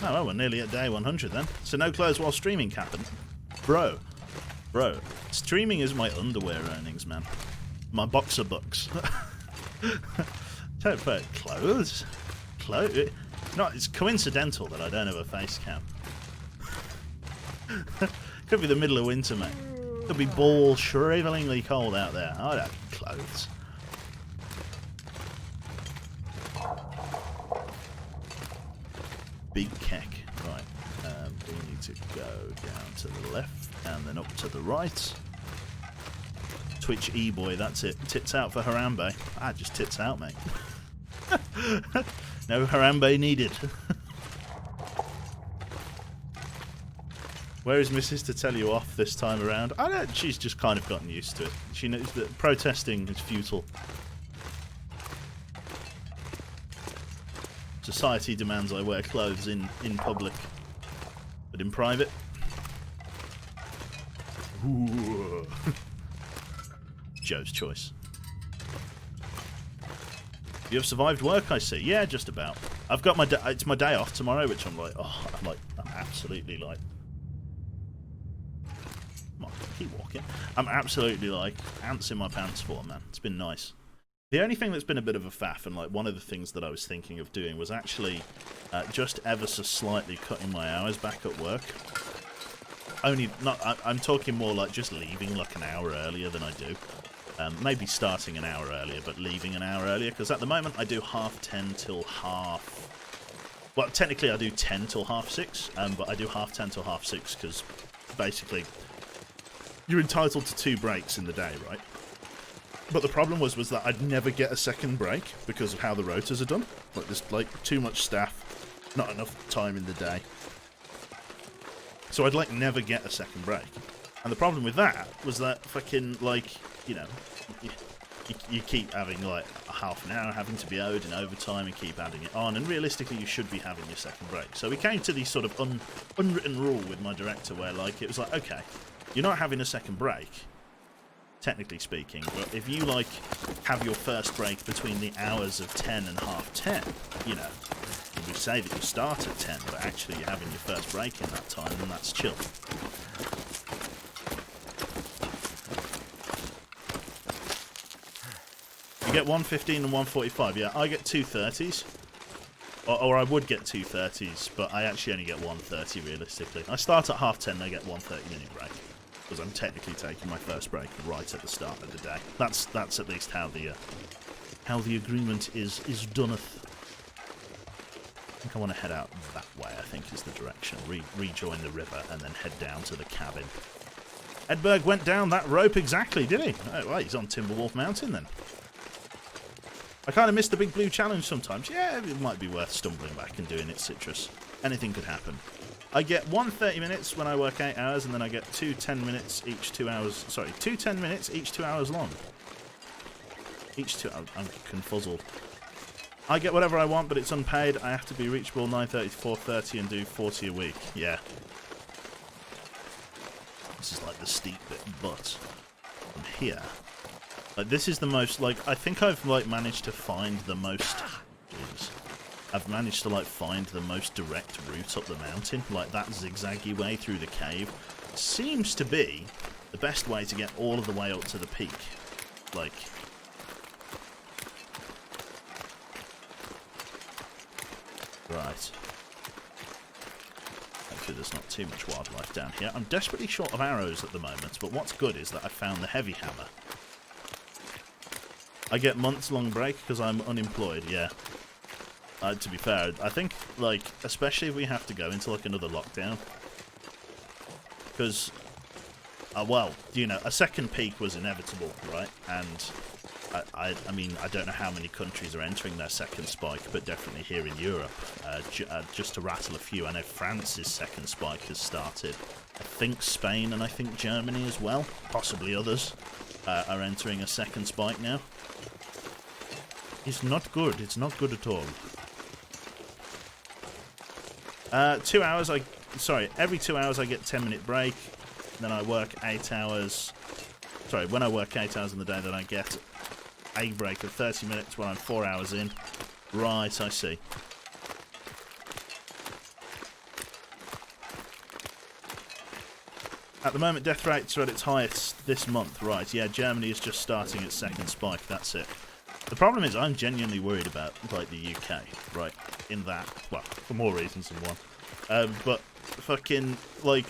Oh, well, we're nearly at day 100 then. So no clothes while streaming, Captain. Bro, streaming is my underwear earnings, man. My boxer bucks. Don't put clothes. No, it's coincidental that I don't have a face cam. Could be the middle of winter, mate. Could be ball shrivelingly cold out there. I don't have clothes. Big keck. Right. We need to go down to the left and then up to the right. Twitch E-boy, that's it. Tits out for Harambe. Ah, just tits out, mate. No Harambe needed. Where is Mrs. to tell you off this time around? I don't. She's just kind of gotten used to it. She knows that protesting is futile. Society demands I wear clothes in public, but in private. Ooh. Joe's choice. You have survived work, I see. Yeah, just about. I've got my it's my day off tomorrow, which I'm like, oh, I'm absolutely like. Come on, keep walking. I'm absolutely like ants in my pants for, man. It's been nice. The only thing that's been a bit of a faff, and like one of the things that I was thinking of doing was actually just ever so slightly cutting my hours back at work. Only not. I'm talking more like just leaving like an hour earlier than I do. Maybe starting an hour earlier, but leaving an hour earlier. Because at the moment I do 10:30 till half. Well, technically I do 10 till half 6, but I do 10:30 till half 6 because basically you're entitled to 2 breaks in the day, right? But the problem was that I'd never get a second break because of how the rotas are done. Like, there's like too much staff, not enough time in the day. So I'd like never get a second break. And the problem with that was that fucking, like, you know, you keep having like a half an hour having to be owed in overtime and keep adding it on. And realistically, you should be having your second break. So we came to this sort of unwritten rule with my director where, like, it was like, okay, you're not having a second break, technically speaking, but if you like have your first break between the hours of 10 and 10:30, you know, we say that you start at 10, but actually you're having your first break in that time, and that's chill. You get 1:15 and 1:45. Yeah, I get 2:30s, or I would get 2:30s, but I actually only get 1:30 realistically. I start at 10:30 and I get 1 30-minute break. Because I'm technically taking my first break right at the start of the day. That's at least how the agreement is doneth. I think I want to head out that way. I think is the direction. Rejoin the river and then head down to the cabin. Edberg went down that rope exactly, did he? Oh, well, he's on Timberwolf Mountain then. I kind of miss the Big Blue Challenge sometimes. Yeah, it might be worth stumbling back and doing it, Citrus. Anything could happen. I get 1 30 minutes when I work 8 hours, and then I get 2 10 minutes each 2 hours. Sorry, 2 10 minutes each 2 hours long. Each 2 hours. I'm confuzzled. I get whatever I want, but it's unpaid. I have to be reachable 9:30 to 4:30 and do 40 a week. Yeah. This is like the steep bit, but from here, like this is the most, like, I think I've like managed to find the most. Jesus. I've managed to like find the most direct route up the mountain. Like that zigzaggy way through the cave seems to be the best way to get all of the way up to the peak. Like. Right. Hopefully there's not too much wildlife down here. I'm desperately short of arrows at the moment, but what's good is that I found the heavy hammer. I get months-long break because I'm unemployed, yeah. To be fair, I think, like, especially if we have to go into, like, another lockdown. Because, well, you know, a second peak was inevitable, right? And I mean, I don't know how many countries are entering their second spike, but definitely here in Europe. Just to rattle a few, I know France's second spike has started. I think Spain and I think Germany as well, possibly others, are entering a second spike now. It's not good. It's not good at all. 2 hours, every 2 hours I get 10-minute break. Then I work 8 hours. Sorry, when I work 8 hours in the day, then I get a break of 30 minutes when I'm 4 hours in. Right, I see. At the moment, death rates are at its highest this month. Right, yeah, Germany is just starting its second spike. That's it. The problem is I'm genuinely worried about, like, the UK, right, in that, well, for more reasons than one. But fucking, like,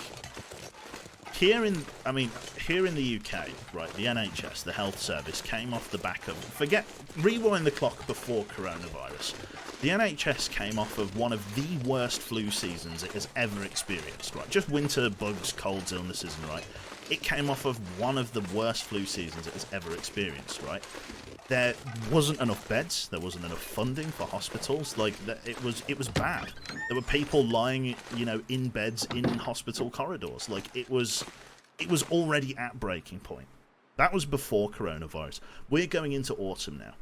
here in the UK, right, the NHS, the health service, came off the back of, rewind the clock before coronavirus. The NHS came off of one of the worst flu seasons it has ever experienced, right, just winter, bugs, colds, illnesses, and right, it came off of one of the worst flu seasons it has ever experienced, right. There wasn't enough beds. There wasn't enough funding for hospitals. Like, it was bad. There were people lying, you know, in beds in hospital corridors. Like, it was already at breaking point. That was before coronavirus. We're going into autumn now,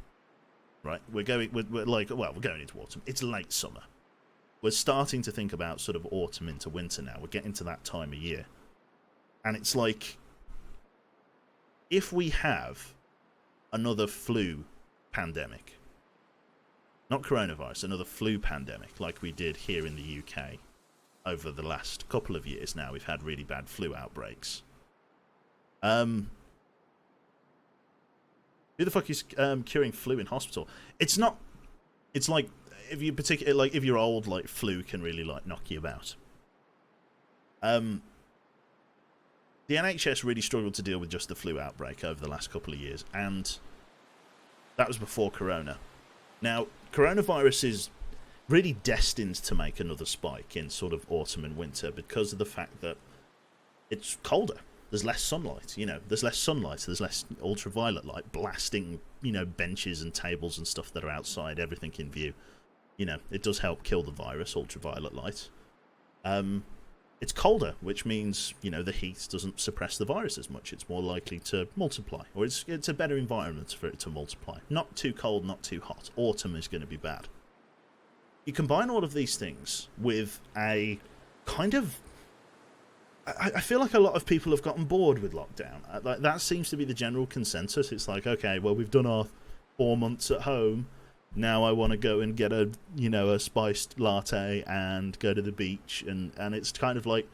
right? We're going into autumn. It's late summer. We're starting to think about sort of autumn into winter now. We're getting to that time of year, and it's like, if we have another flu pandemic. Not coronavirus, another flu pandemic like we did here in the UK over the last couple of years now. We've had really bad flu outbreaks. Who the fuck is curing flu in hospital? It's not... It's like, if you're old, like, flu can really, like, knock you about. The NHS really struggled to deal with just the flu outbreak over the last couple of years, and that was before Corona. Now, coronavirus is really destined to make another spike in sort of autumn and winter because of the fact that it's colder. There's less sunlight, you know. There's less sunlight, so there's less ultraviolet light blasting, you know, benches and tables and stuff that are outside, everything in view. You know, it does help kill the virus, ultraviolet light. It's colder, which means, you know, the heat doesn't suppress the virus as much. It's more likely to multiply, or it's a better environment for it to multiply. Not too cold, not too hot. Autumn is going to be bad. You combine all of these things with a kind of... I feel like a lot of people have gotten bored with lockdown. Like, that seems to be the general consensus. It's like, okay, well, we've done our 4 months at home. Now I want to go and get a spiced latte and go to the beach, and it's kind of like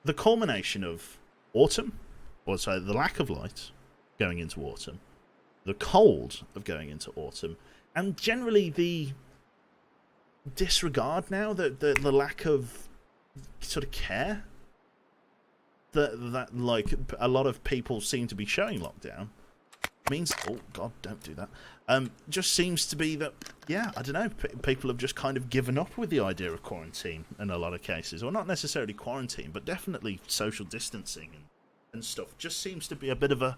the culmination of autumn, or sorry, the lack of light going into autumn, the cold of going into autumn, and generally the disregard now, the lack of sort of care that like a lot of people seem to be showing lockdown. Means, oh god, don't do that. Just seems to be that, yeah, I don't know, people have just kind of given up with the idea of quarantine in a lot of cases, or not necessarily quarantine, but definitely social distancing and stuff. Just seems to be a bit of a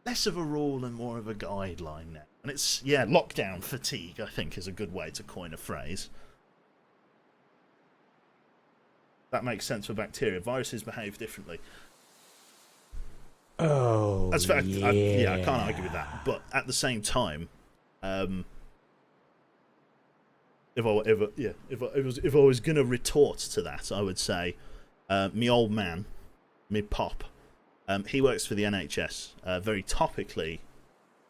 less of a rule and more of a guideline now. And it's, yeah, lockdown fatigue, I think, is a good way to coin a phrase. That makes sense for bacteria. Viruses behave differently. Oh, That's fair. yeah. I can't argue with that. But at the same time, if I was gonna retort to that, I would say, me old man, me pop, he works for the NHS, very topically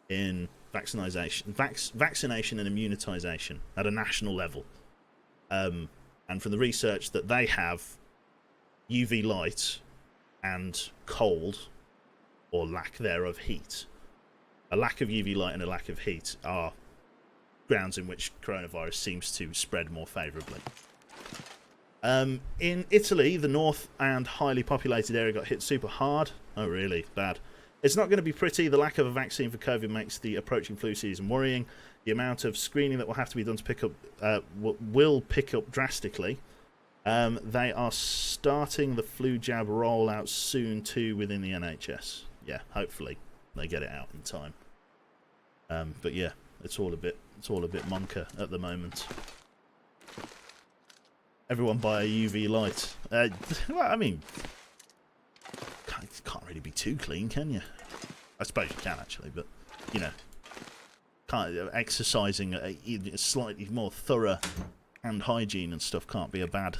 in vaccination and immunisation at a national level. And from the research that they have, UV light and cold, or lack thereof, heat. A lack of UV light and a lack of heat are grounds in which coronavirus seems to spread more favourably. In Italy, the north and highly populated area got hit super hard. Oh, really? Bad. It's not going to be pretty. The lack of a vaccine for COVID makes the approaching flu season worrying. The amount of screening that will have to be done to pick up will pick up drastically. They are starting the flu jab rollout soon too within the NHS. Yeah, hopefully they get it out in time. But yeah, it's all a bit monker at the moment. Everyone buy a UV light. Well, I mean, can't really be too clean, can you? I suppose you can actually, but you know, exercising a slightly more thorough hand hygiene and stuff can't be a bad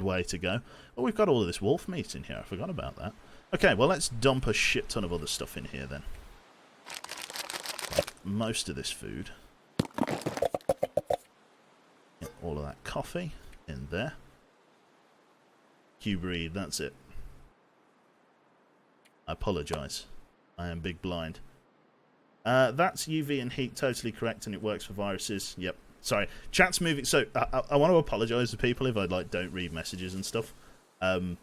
way to go. Well, we've got all of this wolf meat in here. I forgot about that. Okay, well, let's dump a shit ton of other stuff in here then. Like most of this food. Get all of that coffee in there. Q-breed, that's it. I apologise. I am big blind. That's UV and heat, totally correct, and it works for viruses. Yep. Sorry, chat's moving. So I want to apologise to people if I don't read messages and stuff. I'm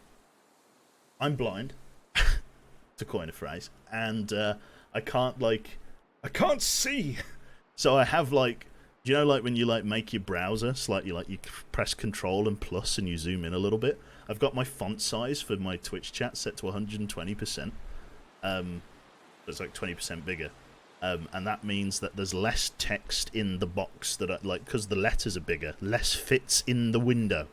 blind, to coin a phrase, and I can't see. So I have do you know when you make your browser slightly you press Control and plus and you zoom in a little bit? I've got my font size for my Twitch chat set to 120%. It's like 20% bigger. And that means that there's less text in the box that because the letters are bigger, less fits in the window.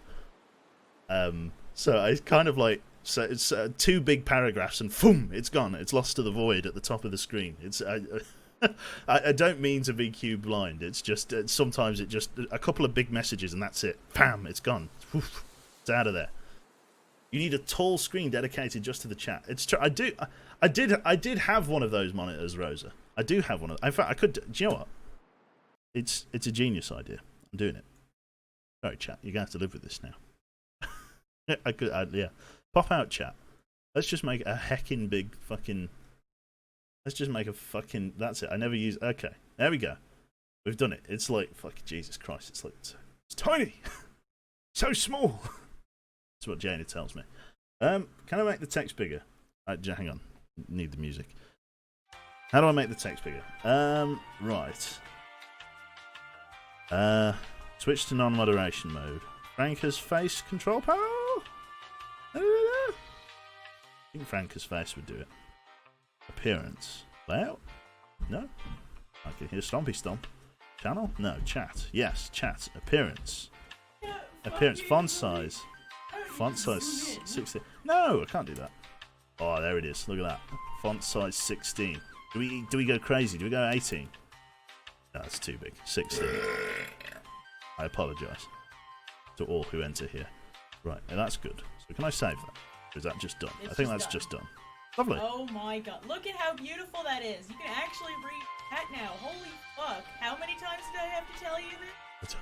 So it's kind of so it's two big paragraphs and boom, it's gone. It's lost to the void at the top of the screen. It's I don't mean to be cube blind. It's just sometimes it just a couple of big messages and that's it. Bam, it's gone. Oof, it's out of there. You need a tall screen dedicated just to the chat. It's true. I did have one of those monitors, Rosa. I do have one of. In fact, I could. Do you know what? It's a genius idea. I'm doing it. Sorry, chat. You're gonna have to live with this now. Yeah. Pop out, chat. Let's just make a heckin' big fucking. Let's just make a fucking. That's it. I never use. Okay, there we go. We've done it. It's like fucking Jesus Christ. It's tiny, so small. That's what Jana tells me. Can I make the text bigger? Hang on. Need the music. How do I make the text bigger? Right. Switch to non-moderation mode. Franca's face control panel? I think Franca's face would do it. Appearance. Layout? No? I can hear Stompy Stomp. Channel? No. Chat. Yes, chat. Appearance. Appearance. Font size. Font size 16. No, I can't do that. Oh, there it is. Look at that. Font size 16. Do we go crazy? Do we go 18? No, it's too big. 16. I apologise to all who enter here. Right, now that's good. So can I save that? Or is that just done? I think that's just done. Lovely. Oh my god. Look at how beautiful that is. You can actually read that now. Holy fuck. How many times did I have to tell you this?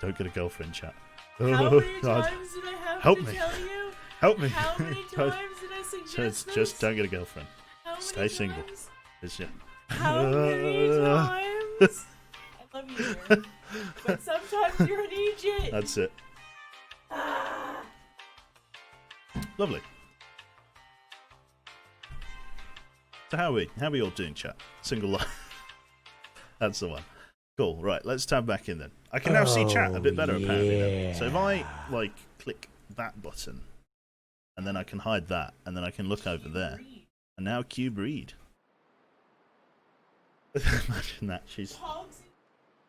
Don't get a girlfriend, chat. How many times did I have Help to me. tell you? Help me. How many times did I suggest this? Just don't get a girlfriend. How many Stay single. times? Yeah. How many times? I love you, dear. But sometimes you're an idiot. That's it. Lovely. So how are we all doing, chat? Single life. That's the one. Cool. Right, let's tab back in then. I can now see chat a bit better apparently now. So if I click that button and then I can hide that and then I can look over there. And now Cube read. Imagine that. She's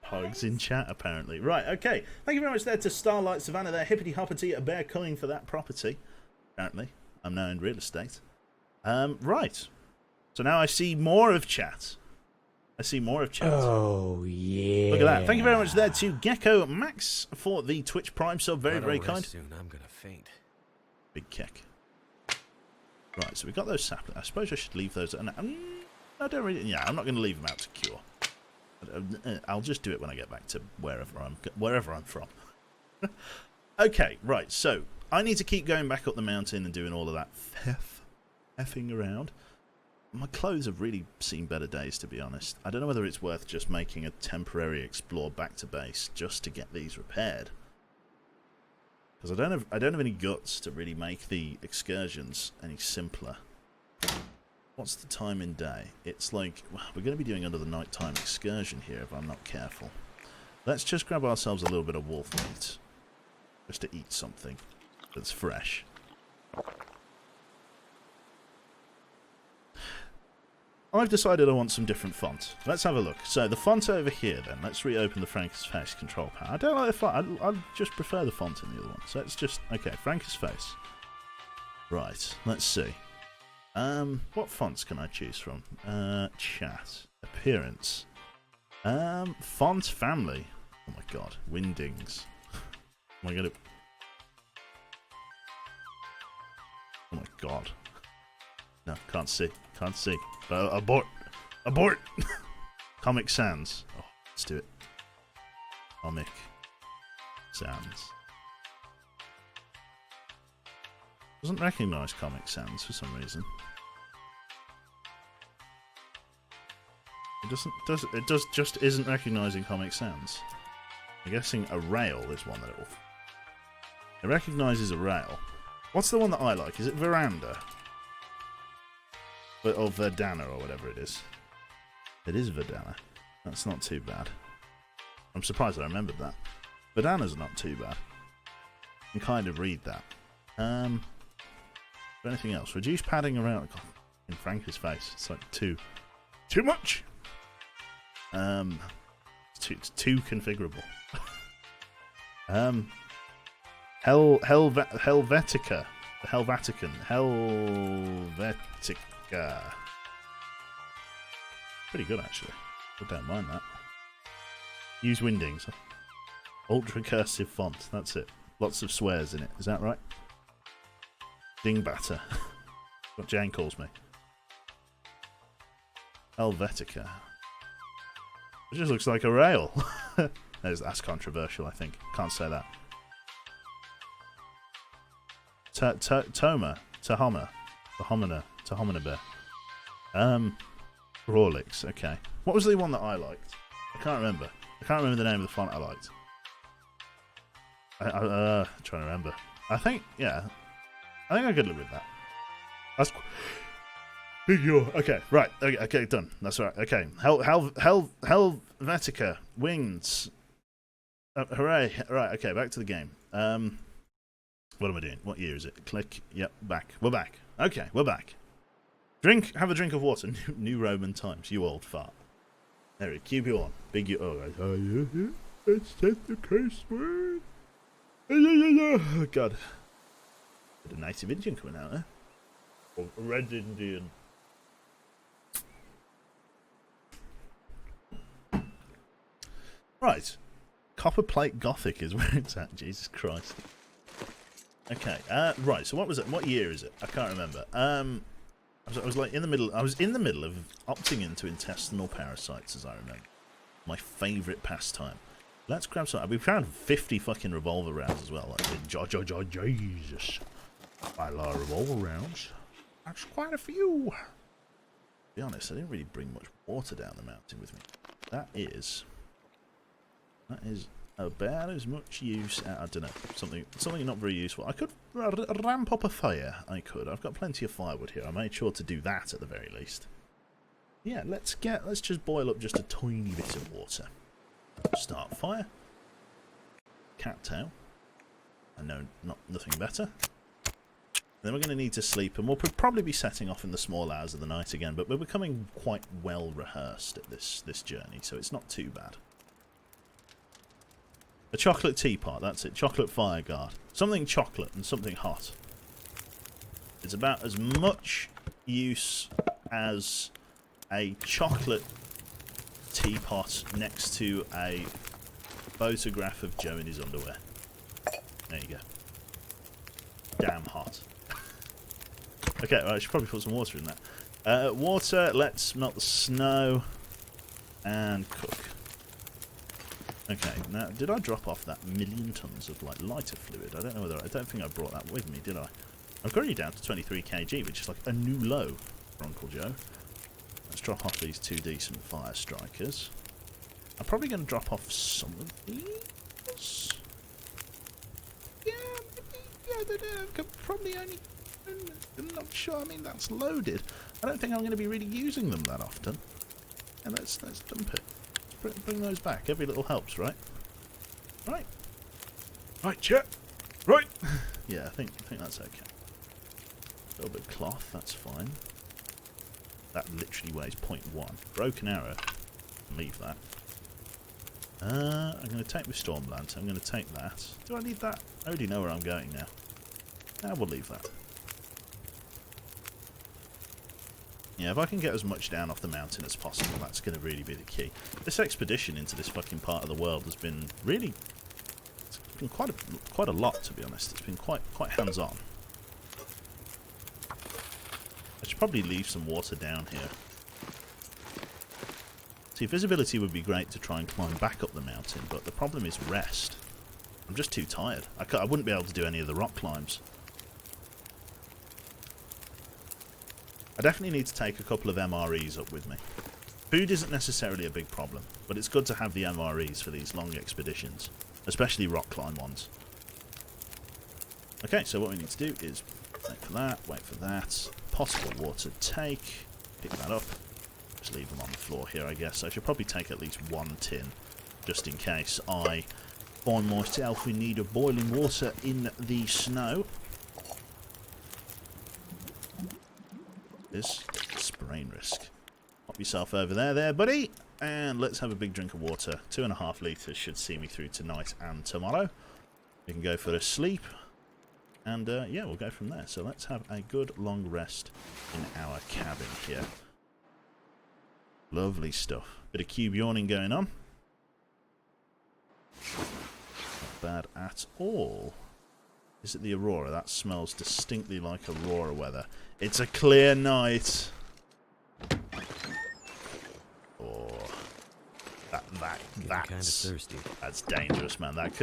Hogs in chat apparently. Right, okay. Thank you very much there to Starlight Savannah there. Hippity hoppity, a bear coming for that property. Apparently. I'm now in real estate. Right. So now I see more of chat. I see more of chat. Oh, yeah. Look at that. Thank you very much there to Gecko Max for the Twitch Prime sub. Very, If I don't very rest kind. Soon, I'm gonna faint. Big kick. Right, so we got those saplings. I suppose I should leave those. I don't really. Yeah, I'm not going to leave them out to cure. I'll just do it when I get back to wherever I'm from. Okay, right. So I need to keep going back up the mountain and doing all of that effing around. My clothes have really seen better days, to be honest. I don't know whether it's worth just making a temporary explore back to base just to get these repaired. Because I don't have any guts to really make the excursions any simpler. What's the time in day? It's like, well, we're going to be doing under the nighttime excursion here if I'm not careful. Let's just grab ourselves a little bit of wolf meat. Just to eat something that's fresh. I've decided I want some different font. Let's have a look. So the font over here then, let's reopen the Frankus Face control panel. I don't like the font, I just prefer the font in the other one. So let's just, okay, Frankus Face. Right, let's see. What fonts can I choose from? Chat. Appearance. Font family. Oh my god, Wingdings. Am I gonna... Oh my god. No, can't see. Can't see. Abort! Abort! Comic Sans. Oh, let's do it. Comic Sans. Doesn't recognise Comic Sans for some reason. It just isn't recognising Comic Sans. I'm guessing a rail is one that it will... It recognises a rail. What's the one that I like? Is it Veranda? Or Verdana, or whatever it is. It is Verdana. That's not too bad. I'm surprised I remembered that. Verdana's not too bad. I can kind of read that. Anything else? Reduce padding around in Frankus Face. It's like too much. It's too configurable. Helvetica. The Helvatican. Helvetica. Pretty good, actually. I don't mind that. Use Wingdings. Ultra cursive font. That's it. Lots of swears in it. Is that right? Dingbatter. What Jane calls me. Helvetica. It just looks like a rail. That's controversial, I think. Can't say that. Tahoma. Tahomina Bear. Rawlix, okay. What was the one that I liked? I can't remember. I can't remember the name of the font I liked. I'm trying to remember. I think I could live with that. That's big yaw. Okay, right. Okay, done. That's right. Okay. Helvetica. Wings. Hooray. Right, okay, back to the game. What am I doing? What year is it? Click. Yep, back. We're back. Okay, we're back. Have a drink of water. New Roman times, you old fart. There we go. Keep you on. Big you. Oh, let's set the curse word. Oh, God. Got a native Indian coming out there. Or a red Indian. Right. Copper Plate Gothic is where it's at. Jesus Christ. Okay. Right. So what was it? What year is it? I can't remember. I was like in the middle. I was in the middle of opting into intestinal parasites, as I remember. My favourite pastime. Let's grab some. We found 50 fucking revolver rounds as well. Like, Jesus. Quite a lot of revolver rounds. That's quite a few. To be honest, I didn't really bring much water down the mountain with me. That is about as much use. I don't know, something not very useful. I could ramp up a fire. I could. I've got plenty of firewood here. I made sure to do that at the very least. Yeah, let's just boil up just a tiny bit of water. Start fire. Cattail. I know nothing better. Then we're going to need to sleep, and we'll probably be setting off in the small hours of the night again, but we're becoming quite well rehearsed at this journey, so it's not too bad. A chocolate teapot, that's it. Chocolate fire guard. Something chocolate and something hot. It's about as much use as a chocolate teapot next to a photograph of Joe in his underwear. There you go. Damn hot. Okay, well, I should probably put some water in that. Water, let's melt the snow and cook. Okay, now, did I drop off that million tons of, like, lighter fluid? I don't know whether... I don't think I brought that with me, did I? I'm currently down to 23 kg, which is like a new low for Uncle Joe. Let's drop off these 2 decent fire strikers. I'm probably going to drop off some of these. Yeah, maybe, yeah, I could probably only... I'm not sure, I mean, that's loaded. I don't think I'm going to be really using them that often. And let's dump it. Bring those back. Every little helps, right? Right. Right, chat. Right. Yeah, I think that's okay. A little bit of cloth, that's fine. That literally weighs 0.1. Broken arrow. Leave that. I'm going to take my Stormlance. I'm going to take that. Do I need that? I already know where I'm going now. We'll leave that. Yeah, if I can get as much down off the mountain as possible, that's going to really be the key. This expedition into this fucking part of the world has been really... It's been quite a lot, to be honest. It's been quite hands-on. I should probably leave some water down here. See, visibility would be great to try and climb back up the mountain, but the problem is rest. I'm just too tired. I wouldn't be able to do any of the rock climbs. I definitely need to take a couple of MREs up with me. Food isn't necessarily a big problem, but it's good to have the MREs for these long expeditions, especially rock climb ones. Okay, so what we need to do is wait for that, possible water take, pick that up, just leave them on the floor here I guess. I should probably take at least 1 tin, just in case I find myself in need of boiling water in the snow. This sprain risk. Pop yourself over there, buddy. And let's have a big drink of water. 2.5 litres should see me through tonight and tomorrow. We can go for a sleep. And yeah, we'll go from there. So let's have a good long rest in our cabin here. Lovely stuff. Bit of cube yawning going on. Not bad at all. Is it the Aurora? That smells distinctly like Aurora weather. It's a clear night. Oh, that's kind of thirsty. That's dangerous, man. That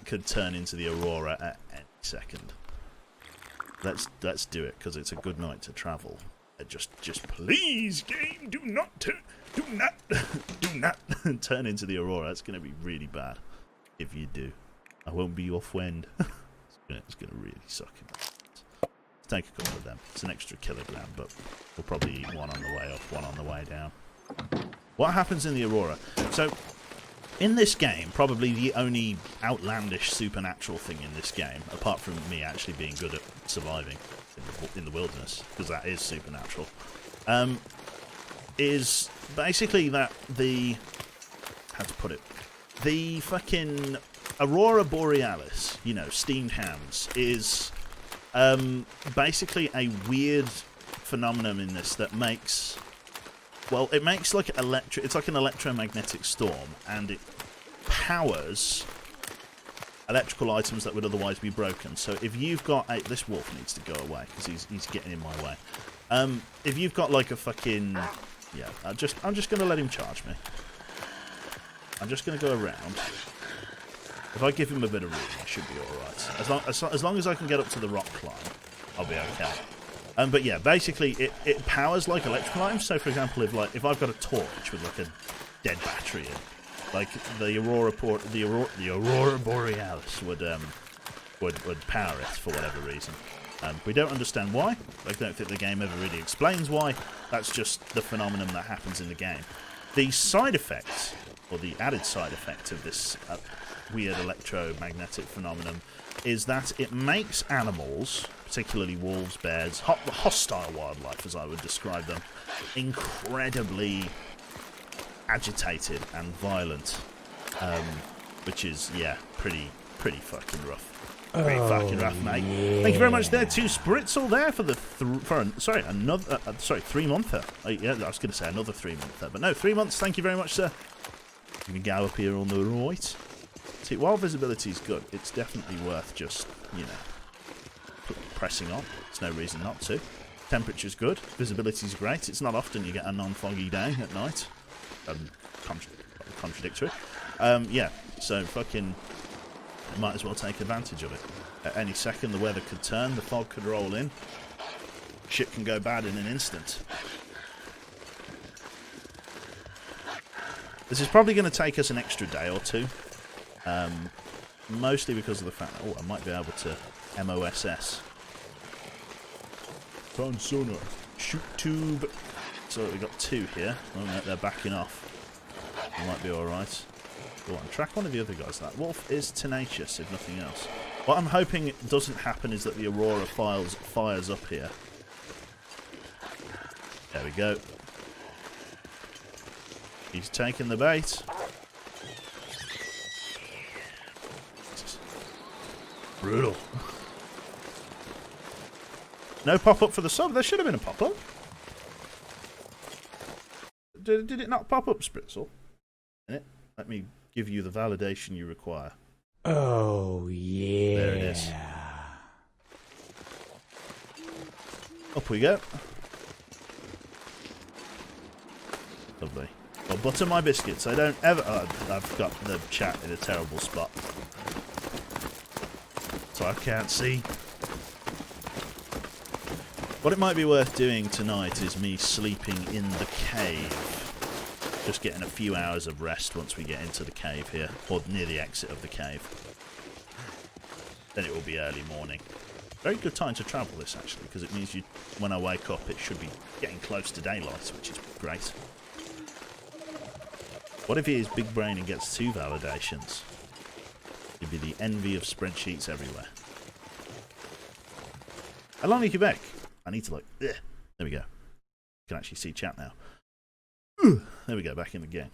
could turn into the Aurora at any second. Let's do it because it's a good night to travel. Just please, game, do not turn into the Aurora. That's going to be really bad if you do. I won't be your friend. It's going to really suck. Let's take a couple of them. It's an extra kilogram, but we'll probably eat one on the way up, one on the way down. What happens in the Aurora? So, in this game, probably the only outlandish supernatural thing in this game, apart from me actually being good at surviving in the wilderness, because that is supernatural, is basically that the... how to put it? The fucking... Aurora Borealis, you know, steamed hams, is basically a weird phenomenon in this that makes... Well, it makes like it's like an electromagnetic storm, and it powers electrical items that would otherwise be broken. So if you've got a... This wolf needs to go away, because he's getting in my way. If you've got like a fucking... Yeah, I'm just going to let him charge me. I'm just going to go around. If I give him a bit of room, I should be alright. As long as I can get up to the rock climb, I'll be okay. But yeah, basically it powers like electrical items. So for example, if I've got a torch with like a dead battery in, like the Aurora Borealis would power it for whatever reason. We don't understand why. I don't think the game ever really explains why. That's just the phenomenon that happens in the game. The side effect, or the added side effect of this weird electromagnetic phenomenon, is that it makes animals, particularly wolves, bears, hostile wildlife as I would describe them, incredibly agitated and violent, which is, yeah, pretty fucking rough. Pretty fucking rough, mate. Thank you very much there to Spritzel there for the 3-monther. Yeah, I was going to say another 3-monther, but no, 3 months. Thank you very much, sir. You can go up here on the right. See, while visibility is good, it's definitely worth just, you know, pressing on. There's no reason not to. Temperature's good. Visibility's great. It's not often you get a non-foggy day at night. Contradictory. Yeah, so fucking might as well take advantage of it. At any second, the weather could turn, the fog could roll in. Shit can go bad in an instant. This is probably going to take us an extra day or two. Mostly because of the fact that, I might be able to MOSS. Found sonar. Shoot tube. So we've got 2 here. Oh no, they're backing off. We might be alright. Go on, track one of the other guys. That wolf is tenacious, if nothing else. What I'm hoping doesn't happen is that the Aurora fires up here. There we go. He's taking the bait. Brutal. No pop-up for the sub. There should have been a pop-up. Did it not pop up, Spritzel? Let me give you the validation you require. Oh, yeah. There it is. Up we go. Lovely. Well, butter my biscuits. I don't ever... Oh, I've got the chat in a terrible spot. So I can't see. What it might be worth doing tonight is me sleeping in the cave. Just getting a few hours of rest once we get into the cave here, or near the exit of the cave. Then it will be early morning. Very good time to travel this, actually, because it means when I wake up it should be getting close to daylight, which is great. What if he is big brain and gets 2 validations? He'd be the envy of spreadsheets everywhere. Along Quebec. I need to ugh. There we go. You can actually see chat now. There we go, back in the game.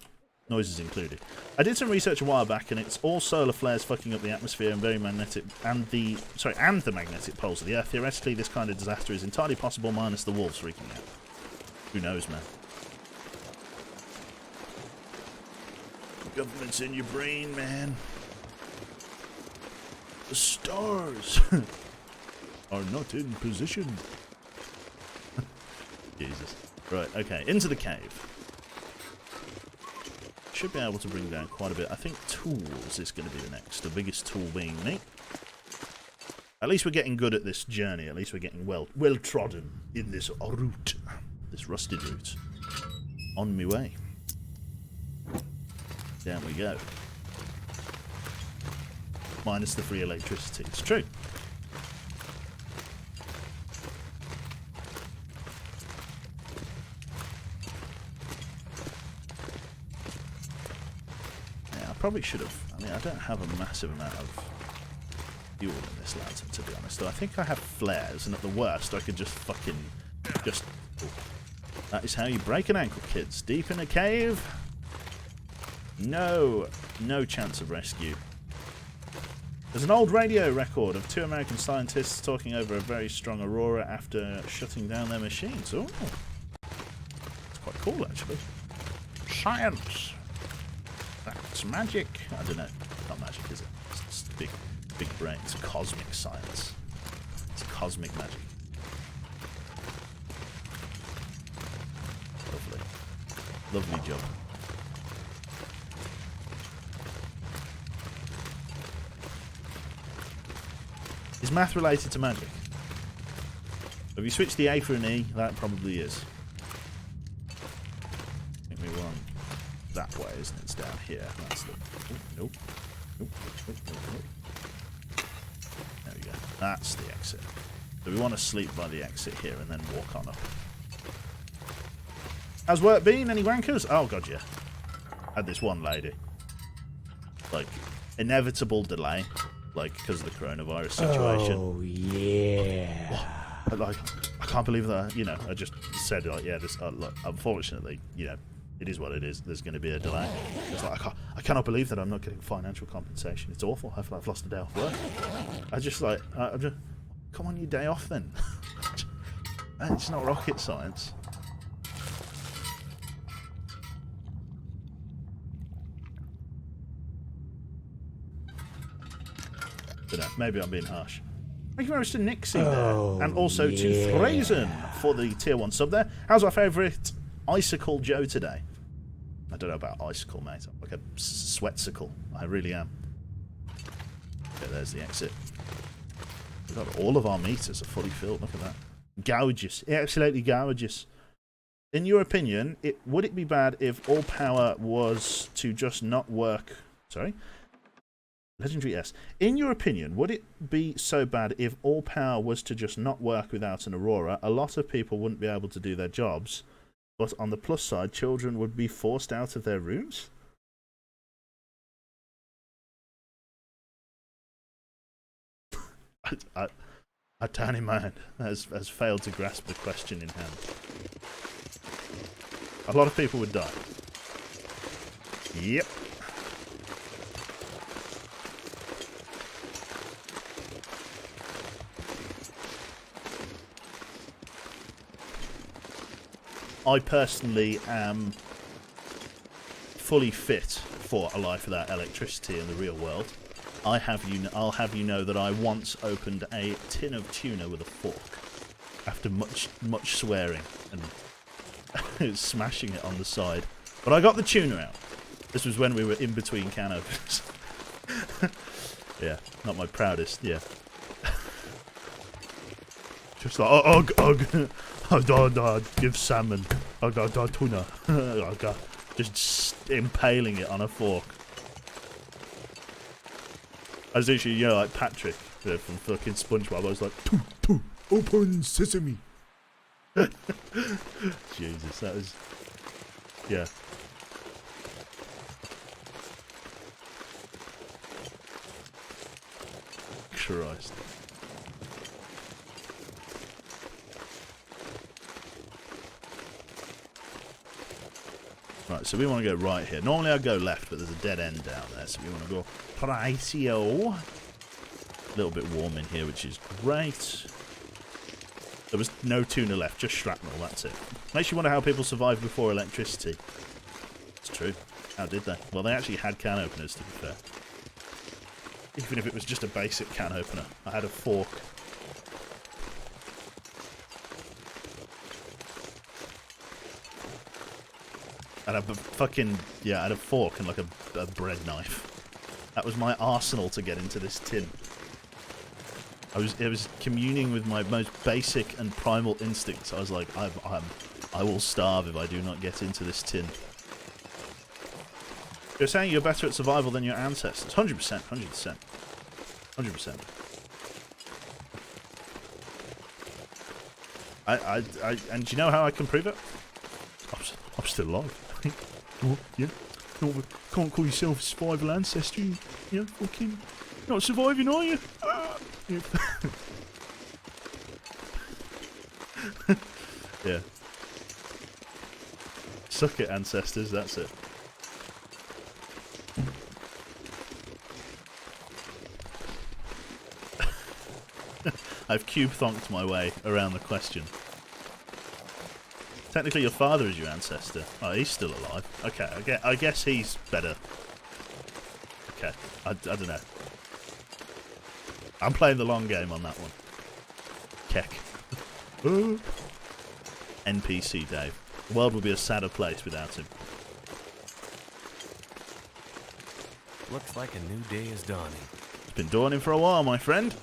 Noises included. I did some research a while back, and it's all solar flares fucking up the atmosphere and very magnetic, and the magnetic poles of the Earth. Theoretically, this kind of disaster is entirely possible, minus the wolves freaking out. Who knows, man? The government's in your brain, man. The stars are not in position. Jesus. Right, okay, into the cave. Should be able to bring down quite a bit. I think tools is going to be the next. The biggest tool being me. At least we're getting good at this journey. At least we're getting well trodden in this route. This rusted route. On my way. Down we go. Minus the free electricity. It's true. Probably should have. I mean, I don't have a massive amount of fuel in this lantern, to be honest. Though I think I have flares, and at the worst, I could just fucking Oh. That is how you break an ankle, kids. Deep in a cave. No chance of rescue. There's an old radio record of 2 American scientists talking over a very strong aurora after shutting down their machines. Oh, it's quite cool, actually. Science. That's magic. I don't know. Not magic, is it? It's big brain. It's cosmic science. It's cosmic magic. Lovely. Lovely job. Is math related to magic? If you switch the A for an E, that probably is. I think we run that way, isn't it? It's down here. That's the... Nope. Nope. There we go. That's the exit. So we want to sleep by the exit here and then walk on up. How's work been? Any wankers? Oh, God, yeah. Had this one lady. Like, inevitable delay. Like, because of the coronavirus situation. Oh, yeah. Like, I can't believe that, you know, I just said, like, yeah, this, look, unfortunately, you know, It is what it is. There's going to be a delay. It's like, I cannot believe that I'm not getting financial compensation. It's awful. I feel like I've lost a day off work. I'm just, come on your day off then. It's not rocket science. Don't know. Maybe I'm being harsh. Thank you very much to Nixie there. And also to Frazen for the tier 1 sub there. How's our favourite Icicle Joe today? I don't know about Icicle, mate. I'm like a sweatsicle. I really am. Okay, there's the exit. God, all of our meters are fully filled. Look at that. Gorgeous. Absolutely gorgeous. In your opinion, would it be bad if all power was to just not work... Sorry? Legendary S. In your opinion, would it be so bad if all power was to just not work without an Aurora? A lot of people wouldn't be able to do their jobs, but on the plus side, children would be forced out of their rooms? Our tiny mind has failed to grasp the question in hand. A lot of people would die. Yep. I personally am fully fit for a life without electricity in the real world. I'll have you know that I once opened a tin of tuna with a fork after much swearing and smashing it on the side. But I got the tuna out. This was when we were in between can openers. Yeah, not my proudest, yeah. Just like, give salmon. Tuna. Just impaling it on a fork. I was literally, you know, like Patrick from fucking SpongeBob. I was like, open sesame. Jesus, that was, yeah. Christ. Right, so we want to go right here. Normally I'd go left, but there's a dead end down there, so we want to go rightio. A little bit warm in here, which is great. There was no tuna left, just shrapnel, that's it. Makes you wonder how people survived before electricity. It's true. How did they? Well, they actually had can openers, to be fair. Even if it was just a basic can opener. I had a fork. And a fucking, yeah, I had a fork and like a bread knife. That was my arsenal to get into this tin. It was communing with my most basic and primal instincts. I was like, I will starve if I do not get into this tin. You're saying you're better at survival than your ancestors. 100%, 100%. 100%. And do you know how I can prove it? I'm still alive. Oh, yeah. Can't call yourself a survival ancestor. You know, fucking not surviving, are you? Yeah. Yeah. Suck it, ancestors. That's it. I've cube-thonked my way around the question. Technically, your father is your ancestor. Oh, he's still alive. Okay, I guess he's better. Okay, I don't know. I'm playing the long game on that one. Keck. NPC Dave. The world would be a sadder place without him. Looks like a new day is dawning. It's been dawning for a while, my friend.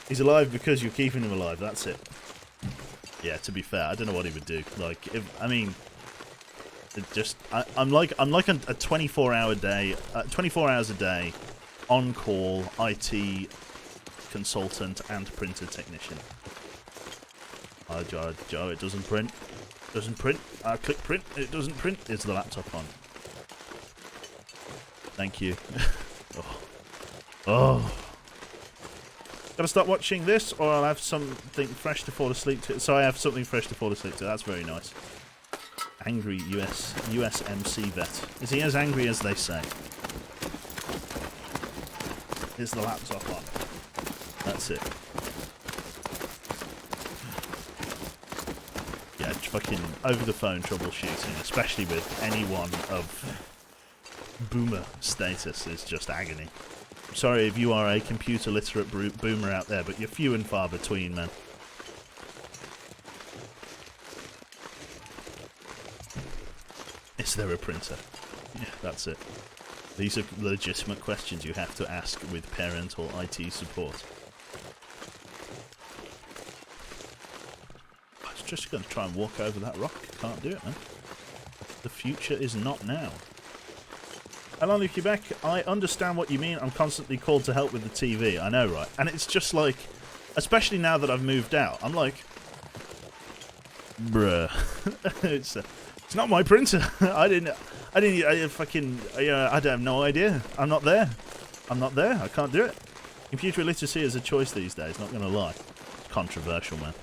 He's alive because you're keeping him alive, that's it. Yeah, to be fair, I don't know what he would do. Like, I'm like a 24-hour day, 24 hours a day, on-call IT consultant and printer technician. Joe, it doesn't print. Doesn't print. I click print, it doesn't print. Is the laptop on? Thank you. Oh. Gotta stop watching this, or I'll have something fresh to fall asleep to. So I have something fresh to fall asleep to. That's very nice. Angry USMC vet. Is he as angry as they say? Is the laptop on? That's it. Yeah, fucking over the phone troubleshooting, especially with anyone of boomer status, is just agony. Sorry if you are a computer literate boomer out there, but you're few and far between, man. Is there a printer? Yeah, that's it. These are legitimate questions you have to ask with parental IT support. I was just going to try and walk over that rock. Can't do it, man. The future is not now. Hello, Quebec. I understand what you mean. I'm constantly called to help with the TV. I know, right? And it's just like, especially now that I've moved out, I'm like, bruh. It's not my printer. I have no idea. I'm not there. I can't do it. Computer illiteracy is a choice these days, not gonna lie. It's controversial, man.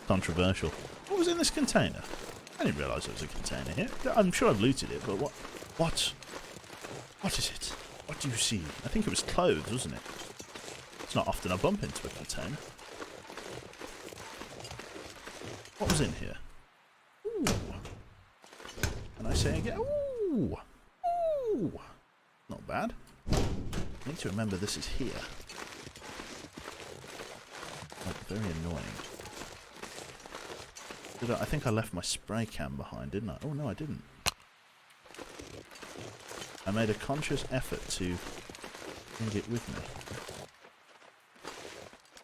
Controversial. What was in this container? I didn't realise there was a container here. I'm sure I've looted it, but what? What is it? What do you see? I think it was clothes, wasn't it? It's not often I bump into a container. What was in here? Ooh. And I say again, ooh! Ooh! Not bad. I need to remember this is here. Oh, very annoying. I think I left my spray can behind, didn't I? Oh, no, I didn't. I made a conscious effort to bring it with me.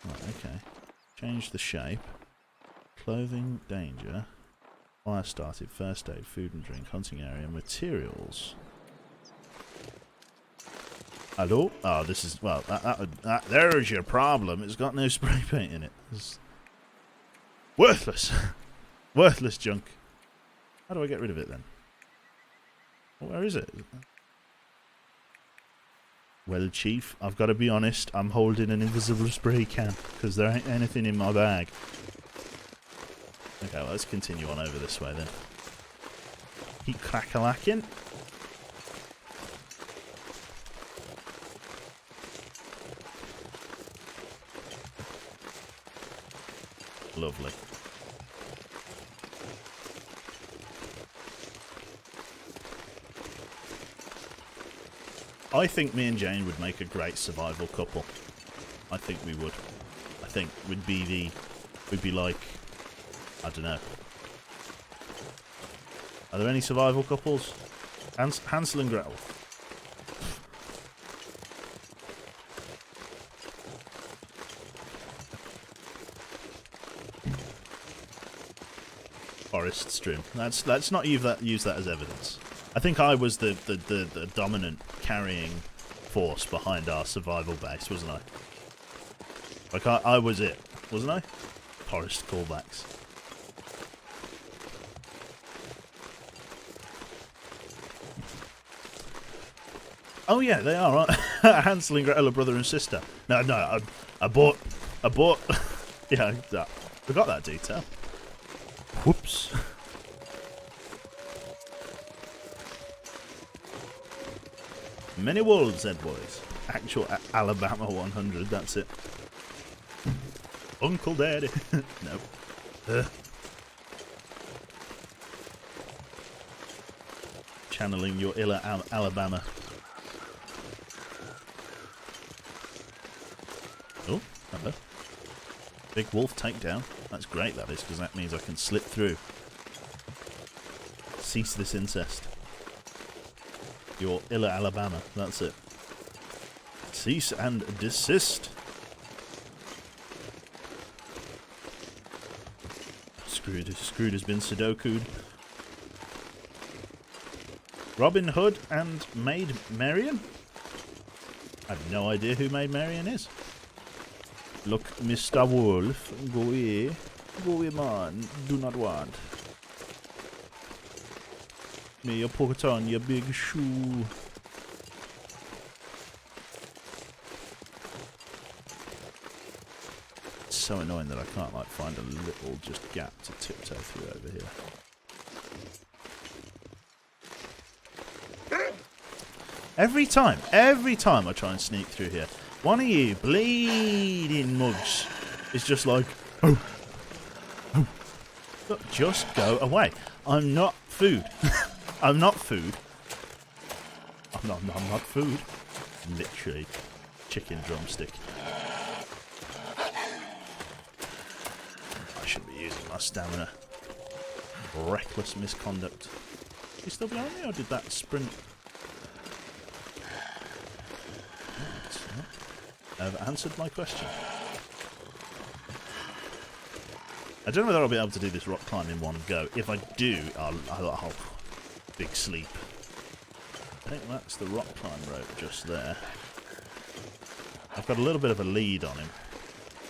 Right, okay. Change the shape. Clothing, danger. Fire started, first aid, food and drink, hunting area, materials. Hello? Oh, this is, well, there's your problem. It's got no spray paint in it. It's worthless. Worthless junk. How do I get rid of it then? Where is it? Well, Chief, I've got to be honest. I'm holding an invisible spray can because there ain't anything in my bag. Okay, well, let's continue on over this way then. Keep crack-a-lacking. Lovely. I think me and Jane would make a great survival couple. I think we would. I think we'd be like, I don't know. Are there any survival couples? Hansel and Gretel. Forest stream. Let's not use that as evidence. I think I was the dominant carrying force behind our survival base, wasn't I? Like I was it, wasn't I? Forest callbacks. Oh yeah, they are, right? Hansel and Gretel are brother and sister. No, I bought. Yeah, forgot that detail. Whoops. Many wolves, said boys. Actual Alabama 100, that's it. Uncle Daddy. No. Channeling your illa Alabama. Oh, hello. Big wolf takedown. That's great, that is, because that means I can slip through. Cease this incest. Your illa Alabama. That's it. Cease and desist. Screwed has been Sudoku'd. Robin Hood and Maid Marian? I have no idea who Maid Marian is. Look, Mr. Wolf, go away. Go away, man. Do not want. May you put on your big shoe. so annoying that I can't like find a little just gap to tiptoe through over here. Every time I try and sneak through here, one of you bleeding mugs is just like, oh, look, just go away. I'm not food. I'm not food. I'm not food. Literally, chicken drumstick. I should be using my stamina. Reckless misconduct. Is he still behind me, or did that sprint? I've answered my question. I don't know whether I'll be able to do this rock climb in one go. If I do, I'll big sleep. I think that's the rock climb rope just there. I've got a little bit of a lead on him.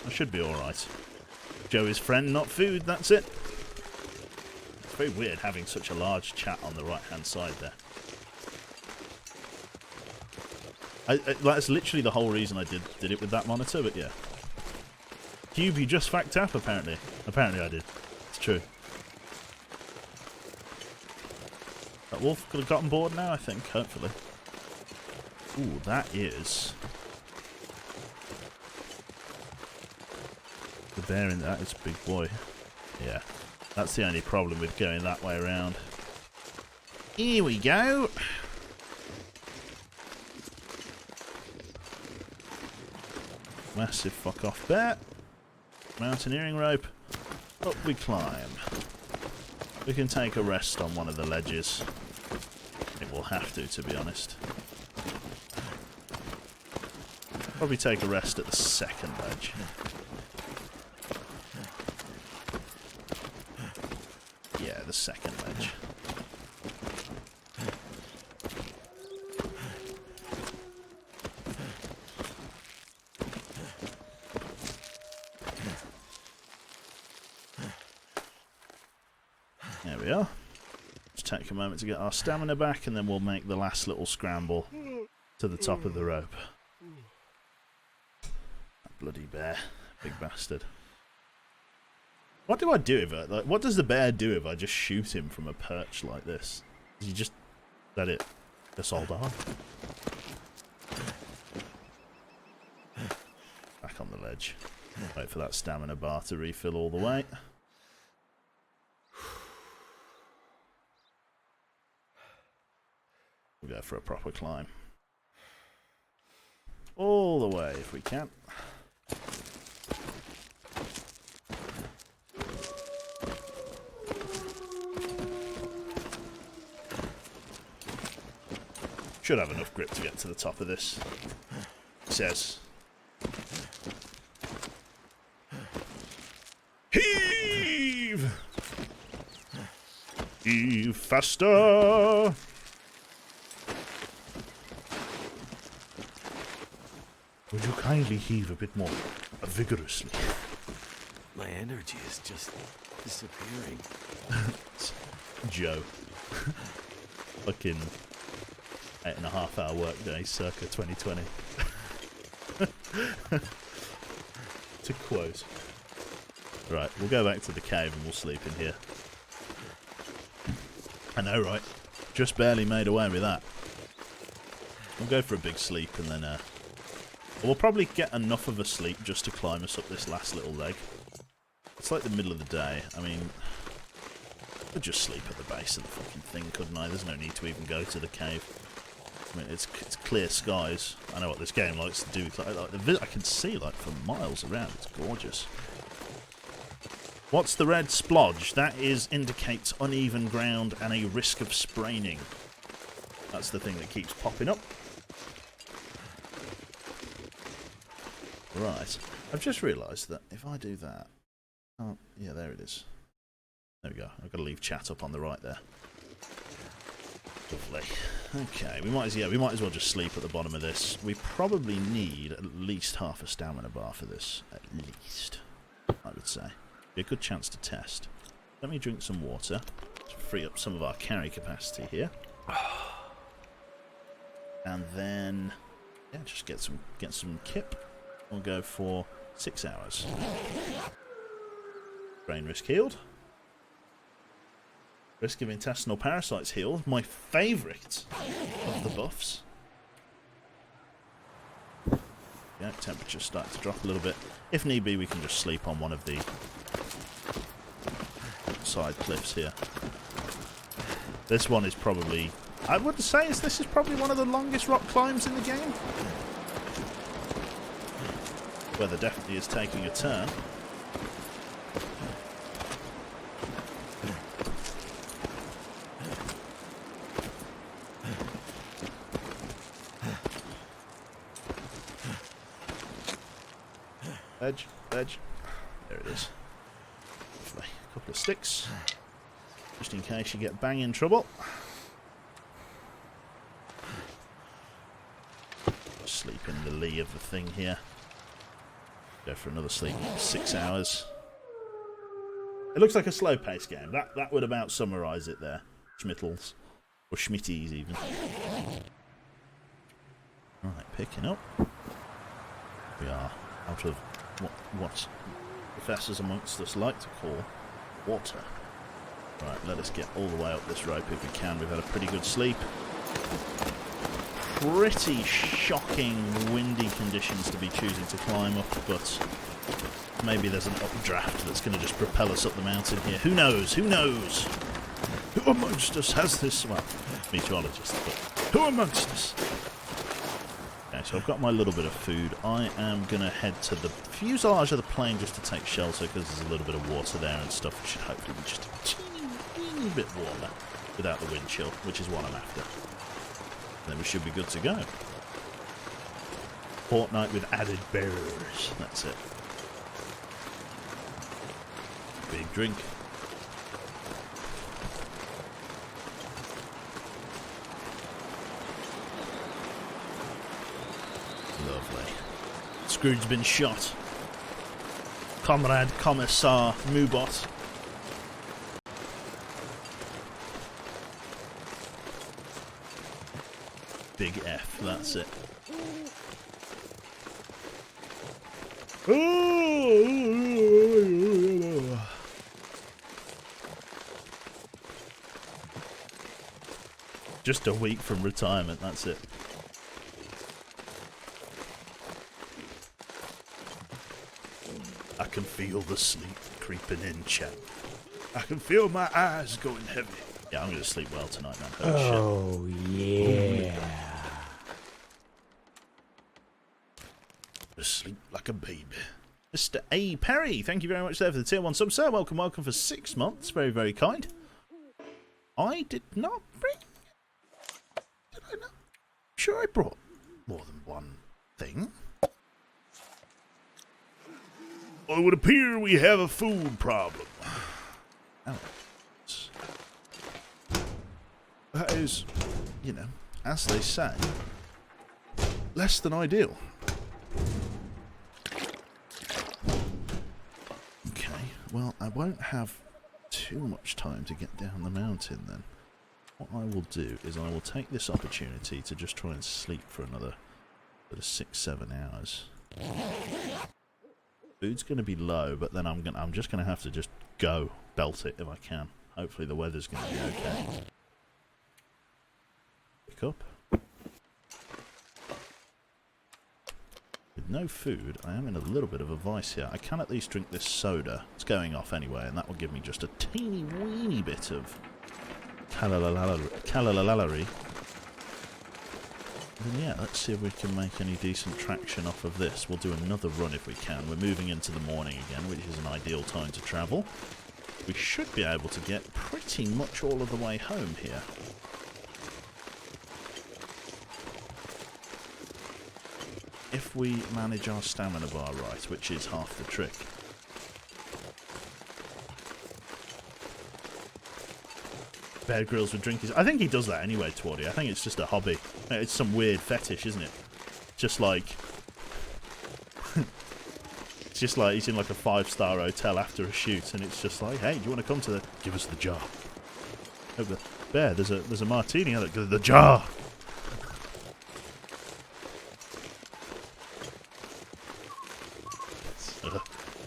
I should be alright. Joey's friend, not food, that's it. It's very weird having such a large chat on the right hand side there. That's literally the whole reason I did it with that monitor, but yeah. Cube, you just fact up, apparently. Apparently I did. It's true. That wolf could have gotten bored now, I think, hopefully. Ooh, that is... the bear in that is a big boy. Yeah. That's the only problem with going that way around. Here we go! Massive fuck off bear. Mountaineering rope. Up we climb. We can take a rest on one of the ledges. It will have to be honest. Probably take a rest at the second ledge. Yeah, the second ledge. There we are. Just take a moment to get our stamina back, and then we'll make the last little scramble to the top of the rope. That bloody bear. Big bastard. What do I do if I... like, what does the bear do if I just shoot him from a perch like this? Does he just... is that it? That's all done. Back on the ledge. Wait for that stamina bar to refill all the way. We'll go for a proper climb. All the way if we can. Should have enough grip to get to the top of this. It says. Heave! Heave faster! Would you kindly heave a bit more vigorously? My energy is just disappearing. Joe. Fucking 8.5 hour workday circa 2020. To quote. Right, we'll go back to the cave and we'll sleep in here. I know, right? Just barely made away with that. We'll go for a big sleep and then we'll probably get enough of a sleep just to climb us up this last little leg. It's like the middle of the day. I mean, I could just sleep at the base of the fucking thing, couldn't I? There's no need to even go to the cave. I mean, it's clear skies. I know what this game likes to do. I can see like for miles around. It's gorgeous. What's the red splodge? That indicates uneven ground and a risk of spraining. That's the thing that keeps popping up. Right. I've just realised that if I do that... oh, yeah, there it is. There we go. I've got to leave chat up on the right there. Lovely. Okay, we might as well just sleep at the bottom of this. We probably need at least half a stamina bar for this. At least, I would say. Be a good chance to test. Let me drink some water to free up some of our carry capacity here. And then, yeah, just get some kip. We'll go for 6 hours. Brain risk healed. Risk of intestinal parasites healed. My favourite of the buffs. Yeah, temperature's starting to drop a little bit. If need be, we can just sleep on one of the side cliffs here. This one is probably... I would say this is probably one of the longest rock climbs in the game. Weather definitely is taking a turn. Edge, edge. There it is. Lovely. A couple of sticks. Just in case you get bang in trouble. Sleep in the lee of the thing here. Go for another sleep. 6 hours. It looks like a slow-paced game. That would about summarise it there. Schmittles. Or Schmitties even. Right, picking up. We are out of what professors amongst us like to call water. Right, let us get all the way up this rope if we can. We've had a pretty good sleep. Pretty shocking windy conditions to be choosing to climb up, but maybe there's an updraft that's going to just propel us up the mountain here. Who knows? Who knows? Who amongst us has this? Well, meteorologist, but who amongst us? Okay, so I've got my little bit of food. I am going to head to the fuselage of the plane just to take shelter because there's a little bit of water there and stuff. It should hopefully be just a teeny bit warmer without the wind chill, which is what I'm after. Then we should be good to go. Fortnite with added bearers. That's it. Big drink. Lovely. Scrooge's been shot. Comrade Commissar Moobot. Big F, that's it. Just a week from retirement, that's it. I can feel the sleep creeping in, chap. I can feel my eyes going heavy. Yeah, I'm going to sleep well tonight, man. Oh, yeah. Sleep like a baby. Mr. A. Perry, thank you very much there for the tier 1 sub, sir. Welcome, welcome for 6 months. Very, very kind. I did not bring... Did I not? Sure I brought more than one thing. Well, it would appear we have a food problem. Oh. That is, you know, as they say, less than ideal. Okay, well, I won't have too much time to get down the mountain then. What I will do is I will take this opportunity to just try and sleep for another sort of 6-7 hours. Food's going to be low, but then I'm just going to have to just go belt it if I can. Hopefully the weather's going to be okay. Pick up. With no food, I am in a little bit of a vice here. I can at least drink this soda. It's going off anyway, and that will give me just a teeny weeny bit of calorie. And yeah, let's see if we can make any decent traction off of this. We'll do another run if we can. We're moving into the morning again, which is an ideal time to travel. We should be able to get pretty much all of the way home here. If we manage our stamina bar right, which is half the trick. Bear Grylls with drinkies. I think he does that anyway, Twardy. I think it's just a hobby. It's some weird fetish, isn't it? Just like... it's just like he's in like a 5-star hotel after a shoot, and it's just like, hey, do you want to come to the... Give us the jar. Oh, Bear, there's a martini. The jar!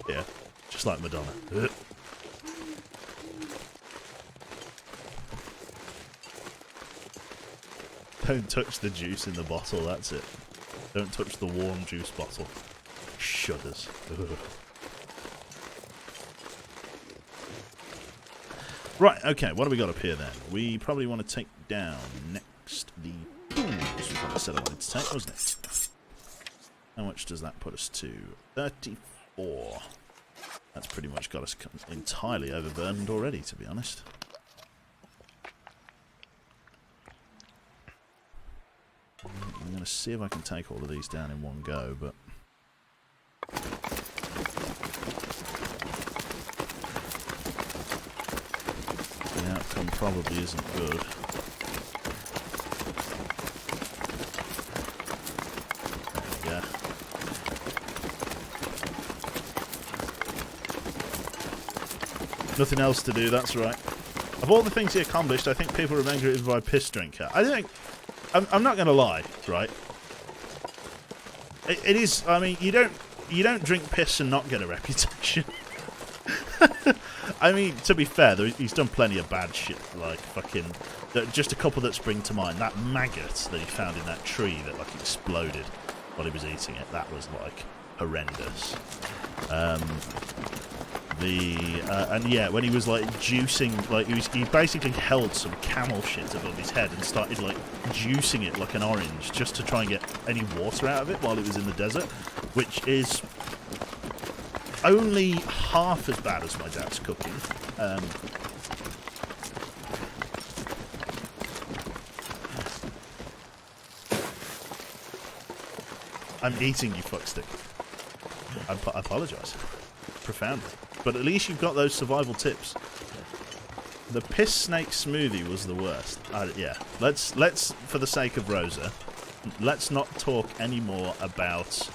Yeah, just like Madonna. Don't touch the juice in the bottle, that's it. Don't touch the warm juice bottle. Shudders. Right, okay, what have we got up here then? We probably want to take down next the tools, was what I said I wanted to take, wasn't it? How much does that put us to? 34. That's pretty much got us entirely overburdened already, to be honest. I'm going to see if I can take all of these down in one go, but... the outcome probably isn't good. There we go. Nothing else to do, that's right. Of all the things he accomplished, I think people remember it by Piss Drinker. I think... I'm not going to lie, right? It is... I mean, you don't drink piss and not get a reputation. I mean, to be fair, he's done plenty of bad shit, like fucking... just a couple that spring to mind. That maggot that he found in that tree that, like, exploded while he was eating it, that was, like, horrendous. And yeah, when he was, like, juicing, like, he basically held some camel shit above his head and started, like, juicing it like an orange just to try and get any water out of it while it was in the desert, which is... only half as bad as my dad's cooking. I'm eating, you fuckstick. I apologise. Profoundly. But at least you've got those survival tips. The piss snake smoothie was the worst. Yeah. Let's, for the sake of Rosa, let's not talk anymore about...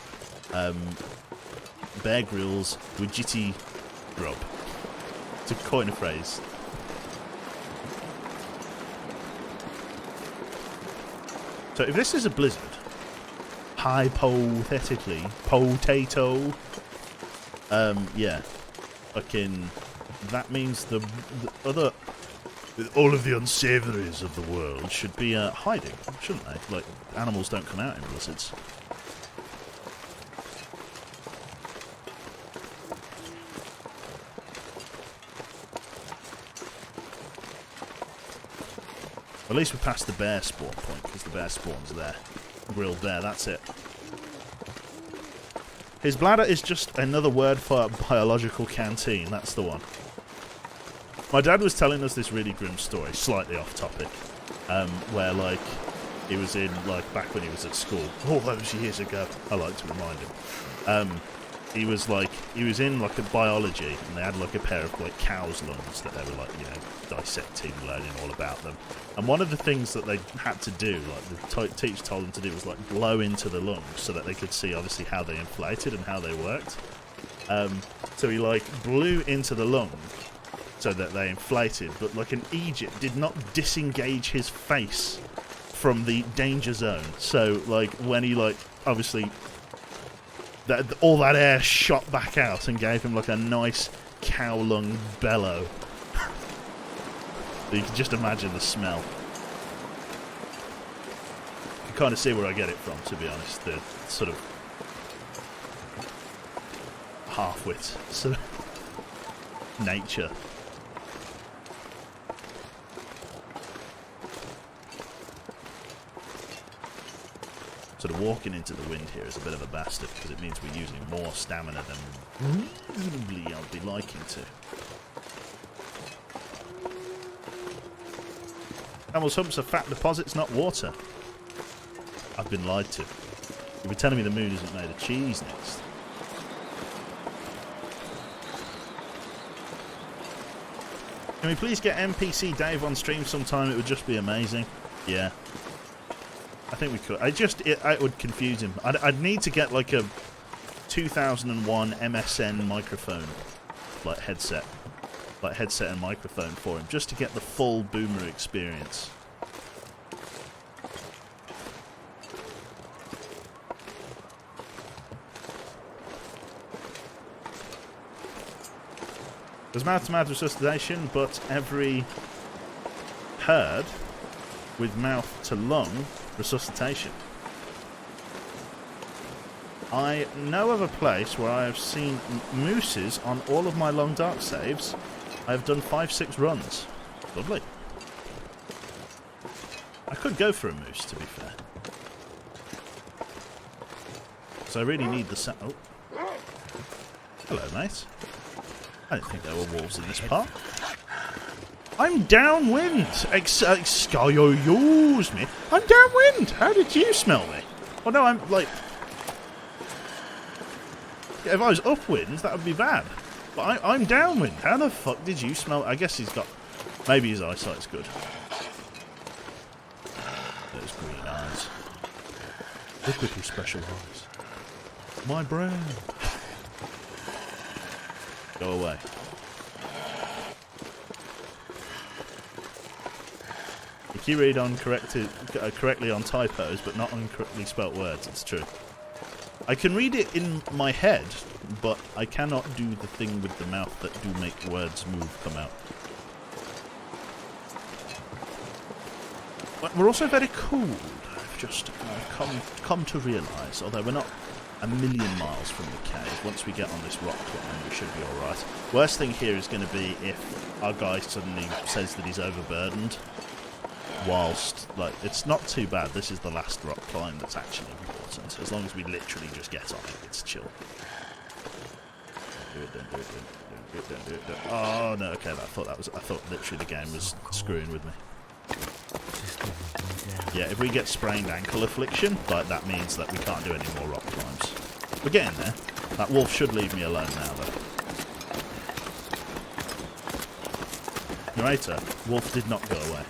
Bear Grylls widgety grub, to coin a phrase. So if this is a blizzard, hypothetically, potato, yeah, fucking, that means the other, all of the unsavouries of the world should be hiding, shouldn't they? Like, animals don't come out in blizzards. At least we're past the bear spawn point, because the bear spawn's there. Grilled bear, that's it. His bladder is just another word for biological canteen, that's the one. My dad was telling us this really grim story, slightly off topic, where, like, he was in, like, back when he was at school, all those years ago, I like to remind him. He was in, like, a biology, and they had, like, a pair of, like, cow's lungs that they were, like, you know, dissecting, learning all about them. And one of the things that they had to do, like, the teacher told them to do, was, like, blow into the lungs so that they could see, obviously, how they inflated and how they worked. So he, like, blew into the lung so that they inflated, but, like, an Egypt did not disengage his face from the danger zone. So, like, when he, like, obviously... all that air shot back out and gave him like a nice cow lung bellow. You can just imagine the smell. You can kind of see where I get it from, to be honest. The sort of half-wit sort of nature. Sort of walking into the wind here is a bit of a bastard because it means we're using more stamina than reasonably I'd be liking to. Camel's humps are fat deposits, not water. I've been lied to. You'll be telling me the moon isn't made of cheese next. Can we please get NPC Dave on stream sometime? It would just be amazing. Yeah. I think we could. It would confuse him. I'd need to get like a 2001 MSN microphone, like headset and microphone for him, just to get the full boomer experience. There's mouth-to-mouth resuscitation, but every herd with mouth-to-lung resuscitation. I know of a place where I have seen mooses on all of my long dark saves. I have done 5-6 runs. Lovely. I could go for a moose, to be fair. So I really need the oh. Hello, mate. I didn't think there were wolves in this part. I'm downwind! Excuse me. I'm downwind! How did you smell me? Oh no, I'm like... If I was upwind, that would be bad. But I'm downwind. How the fuck did you smell? I guess he's got... Maybe his eyesight's good. Those green eyes. Look at your special eyes. My brain. Go away. You read on correctly on typos, but not on correctly spelt words. It's true. I can read it in my head, but I cannot do the thing with the mouth that do make words come out. But we're also very cold. I've just come to realise, although we're not a million miles from the cave. Once we get on this rock climb, we should be alright. Worst thing here is going to be if our guy suddenly says that he's overburdened. Whilst, like, it's not too bad. This is the last rock climb that's actually important. As long as we literally just get on it, it's chill. Don't do it. Oh no, okay. I thought literally the game was screwing with me. Yeah, if we get sprained ankle affliction, like that means that we can't do any more rock climbs. We're getting there. That wolf should leave me alone now, though. Narrator, wolf did not go away.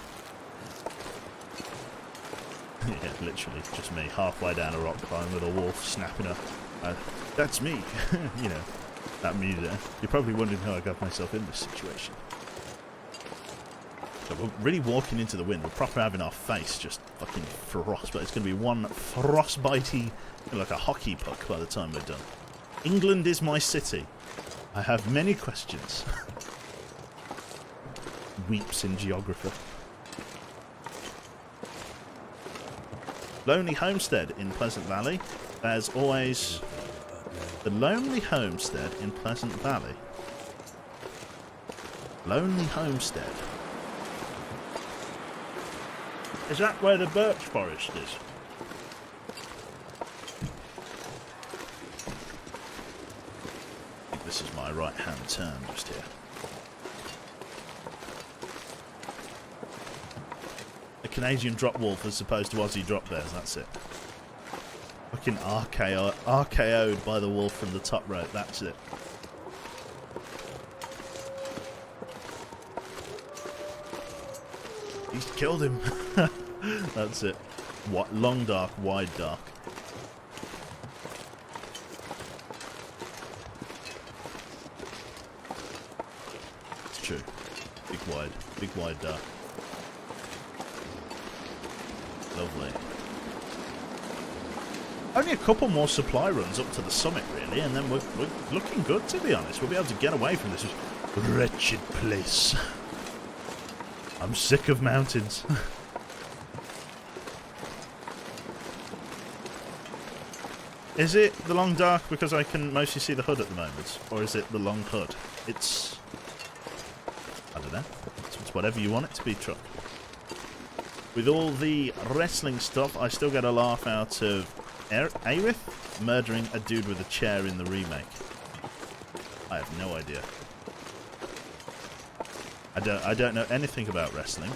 Yeah, literally, just me, halfway down a rock climb with a wolf snapping up. That's me. You know, that me there. You're probably wondering how I got myself in this situation. So we're really walking into the wind. We're proper having our face just fucking frost, but it's going to be one frostbitey, like a hockey puck by the time we're done. England is my city. I have many questions. Weeps in geography. Lonely Homestead in Pleasant Valley. There's always the Lonely Homestead in Pleasant Valley. Lonely Homestead. Is that where the birch forest is? I think this is my right hand turn just here. Canadian drop wolf as opposed to Aussie drop bears, that's it. Fucking RKO'd by the wolf from the top rope, that's it. He's killed him. That's it. What? Long dark, wide dark. It's true. Big wide dark. Lovely. Only a couple more supply runs up to the summit, really, and then we're looking good, to be honest. We'll be able to get away from this wretched place. I'm sick of mountains. Is it the long dark because I can mostly see the hood at the moment? Or is it the long hood? It's... I don't know. It's whatever you want it to be, Truck. With all the wrestling stuff, I still get a laugh out of Aerith murdering a dude with a chair in the remake. I have no idea. I don't know anything about wrestling.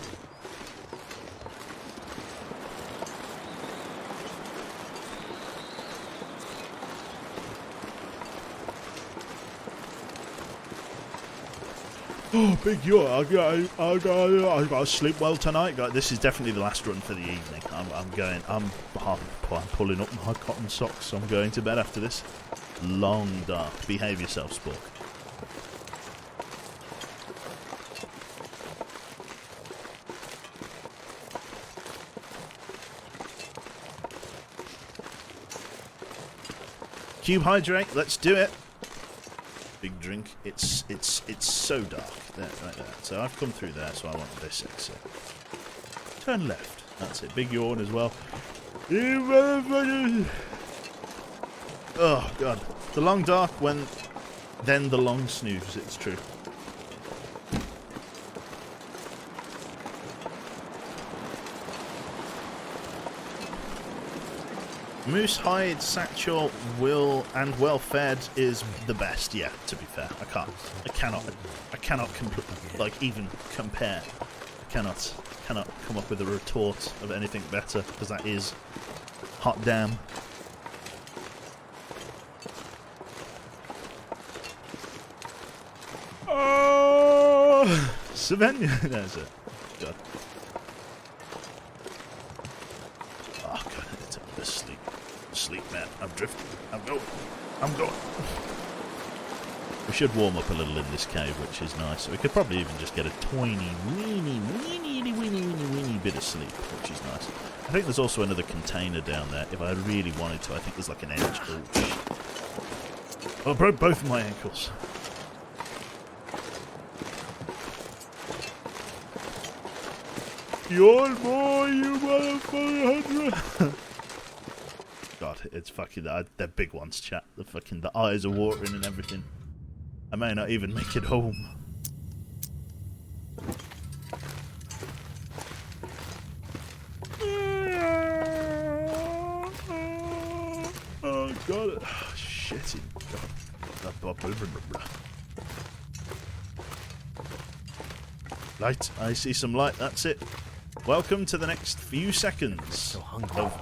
Oh, big yo! I got to sleep well tonight. This is definitely the last run for the evening. I'm pulling up my cotton socks. I'm going to bed after this. Long dark. Behave yourself, Spork. Cube hydrate. Let's do it. big drink. It's so dark. There, right there. So I've come through there, so I want this exit. Turn left. That's it. Big yawn as well. You motherfuckers! Oh god. The long dark then the long snooze, it's true. Moose hide, satchel, will, and well fed is the best. Yeah, to be fair, I cannot even compare. I cannot come up with a retort of anything better because that is hot damn. Oh, Savannah, there's it. God. Oh god, it's asleep. Sleep, man. I'm drifting. I'm going. We should warm up a little in this cave, which is nice. We could probably even just get a tiny, weeny bit of sleep, which is nice. I think there's also another container down there. If I really wanted to, I think there's like an edge. Oh, I broke both of my ankles. Your boy, you motherfucker! God, it's fucking they're big ones, chat. The eyes are watering and everything. I may not even make it home. Oh god, oh, shit! God. Light, I see some light. That's it. Welcome to the next few seconds of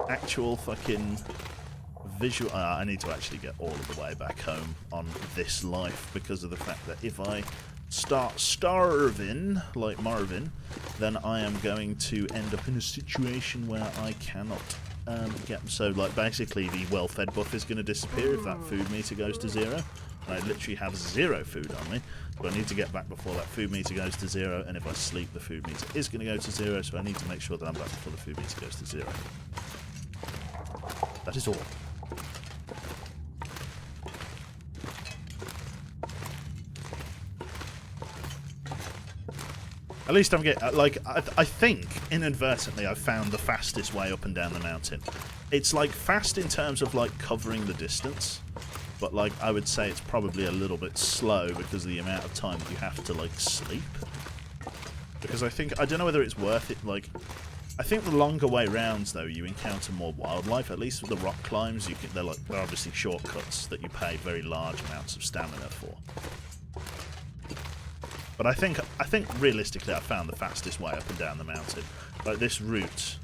actual fucking visual. I need to actually get all of the way back home on this life because of the fact that if I start starving like Marvin, then I am going to end up in a situation where I cannot get. So, like, basically, the well-fed buff is going to disappear if that food meter goes to 0. And I literally have 0 food on me. So I need to get back before that food meter goes to 0, and if I sleep, the food meter is going to go to 0, so I need to make sure that I'm back before the food meter goes to 0. That is all. At least I'm getting, like, I think, inadvertently, I've found the fastest way up and down the mountain. It's, like, fast in terms of, like, covering the distance. But, like, I would say it's probably a little bit slow because of the amount of time that you have to, like, sleep. Because I don't know whether it's worth it, like, I think the longer way rounds, though, you encounter more wildlife. At least with the rock climbs, they're obviously shortcuts that you pay very large amounts of stamina for. But I think realistically I found the fastest way up and down the mountain. Like, this route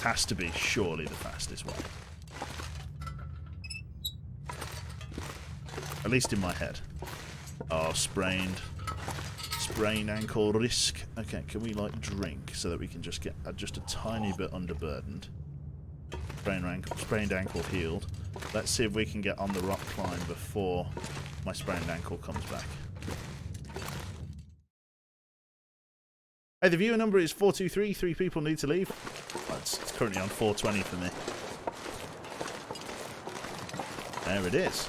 has to be surely the fastest way. At least in my head. Oh, sprained ankle risk. Okay, can we, like, drink so that we can just get just a tiny bit underburdened? Sprained ankle healed. Let's see if we can get on the rock climb before my sprained ankle comes back. Hey, the viewer number is 423. 3 people need to leave. It's currently on 420 for me. There it is.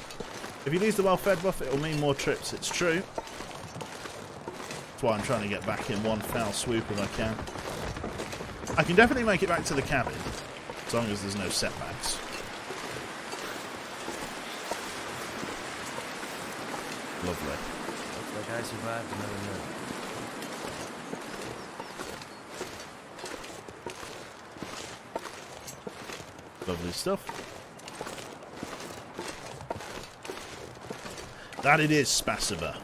If you lose the well-fed buff, it'll mean more trips. It's true. That's why I'm trying to get back in one foul swoop if I can. I can definitely make it back to the cabin, as long as there's no setbacks. Lovely. Looks like I survived another night. Lovely stuff. That it is, Spasiba.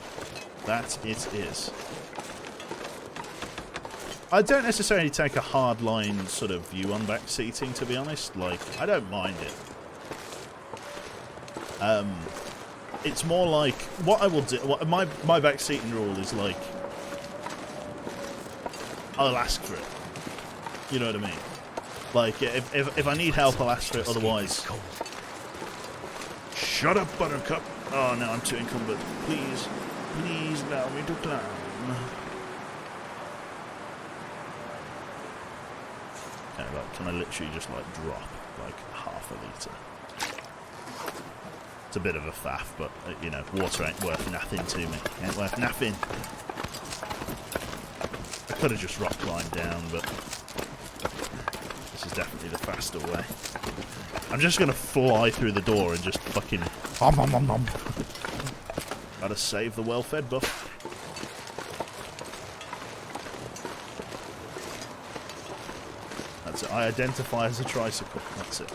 That it is. I don't necessarily take a hardline sort of view on back seating, to be honest. Like, I don't mind it. It's more like what I will do. My back seating rule is like, I'll ask for it. You know what I mean? Like, if I need help, I'll ask for it. Otherwise, shut up, Buttercup. Oh no, I'm too incumbent. Please allow me to climb. Okay, like, can I literally just like drop like half a litre? It's a bit of a faff, but, you know, water ain't worth nothing to me. Ain't worth nothing. I could have just rock climbed down, but this is definitely the faster way. I'm just going to fly through the door and just fucking... Gotta save the well-fed buff. That's it. I identify as a tricycle. That's it.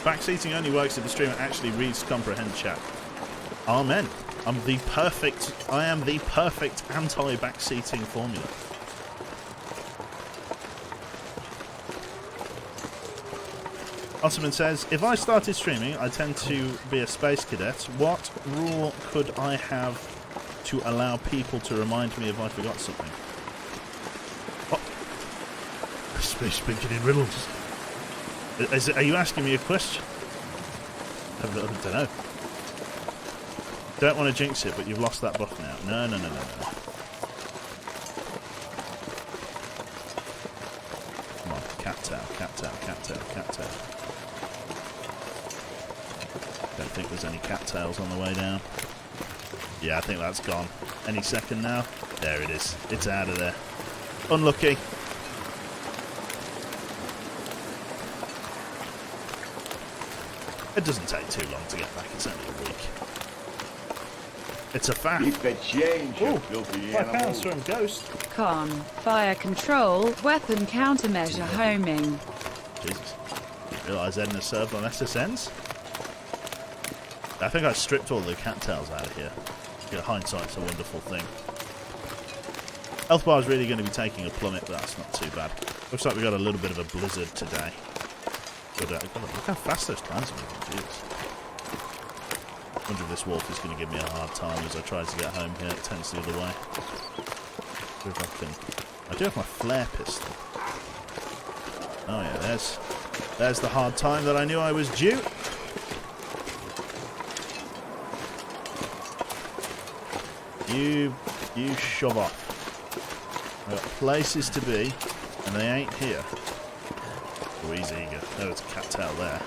Backseating only works if the streamer actually reads comprehend chat. Amen. I am the perfect anti-backseating formula. Ottoman says, if I started streaming, I tend to be a space cadet. What rule could I have to allow people to remind me if I forgot something? What? Space speaking in riddles. Are you asking me a question? I don't know. Don't want to jinx it, but you've lost that buff now. No. Come on, cat tail. Don't think there's any cattails on the way down. Yeah, I think that's gone. Any second now. There it is. It's out of there. Unlucky. It doesn't take too long to get back. It's only a week. It's a fact. Keep the change, you filthy animal. £5 from Ghost. Con, fire control, weapon countermeasure homing. Jesus. Didn't realise Edna served on SSNs. I think I stripped all the cattails out of here. Yeah, hindsight's a wonderful thing. Health bar is really going to be taking a plummet, but that's not too bad. Looks like we got a little bit of a blizzard today. But look how fast those plants are moving. Jesus. I wonder if this wolf is going to give me a hard time as I try to get home here. It tends the other way. If I do have my flare pistol. Oh yeah, there's the hard time that I knew I was due. You shove off. I've got places to be, and they ain't here. Oh, he's eager. Oh, it's a cattail there.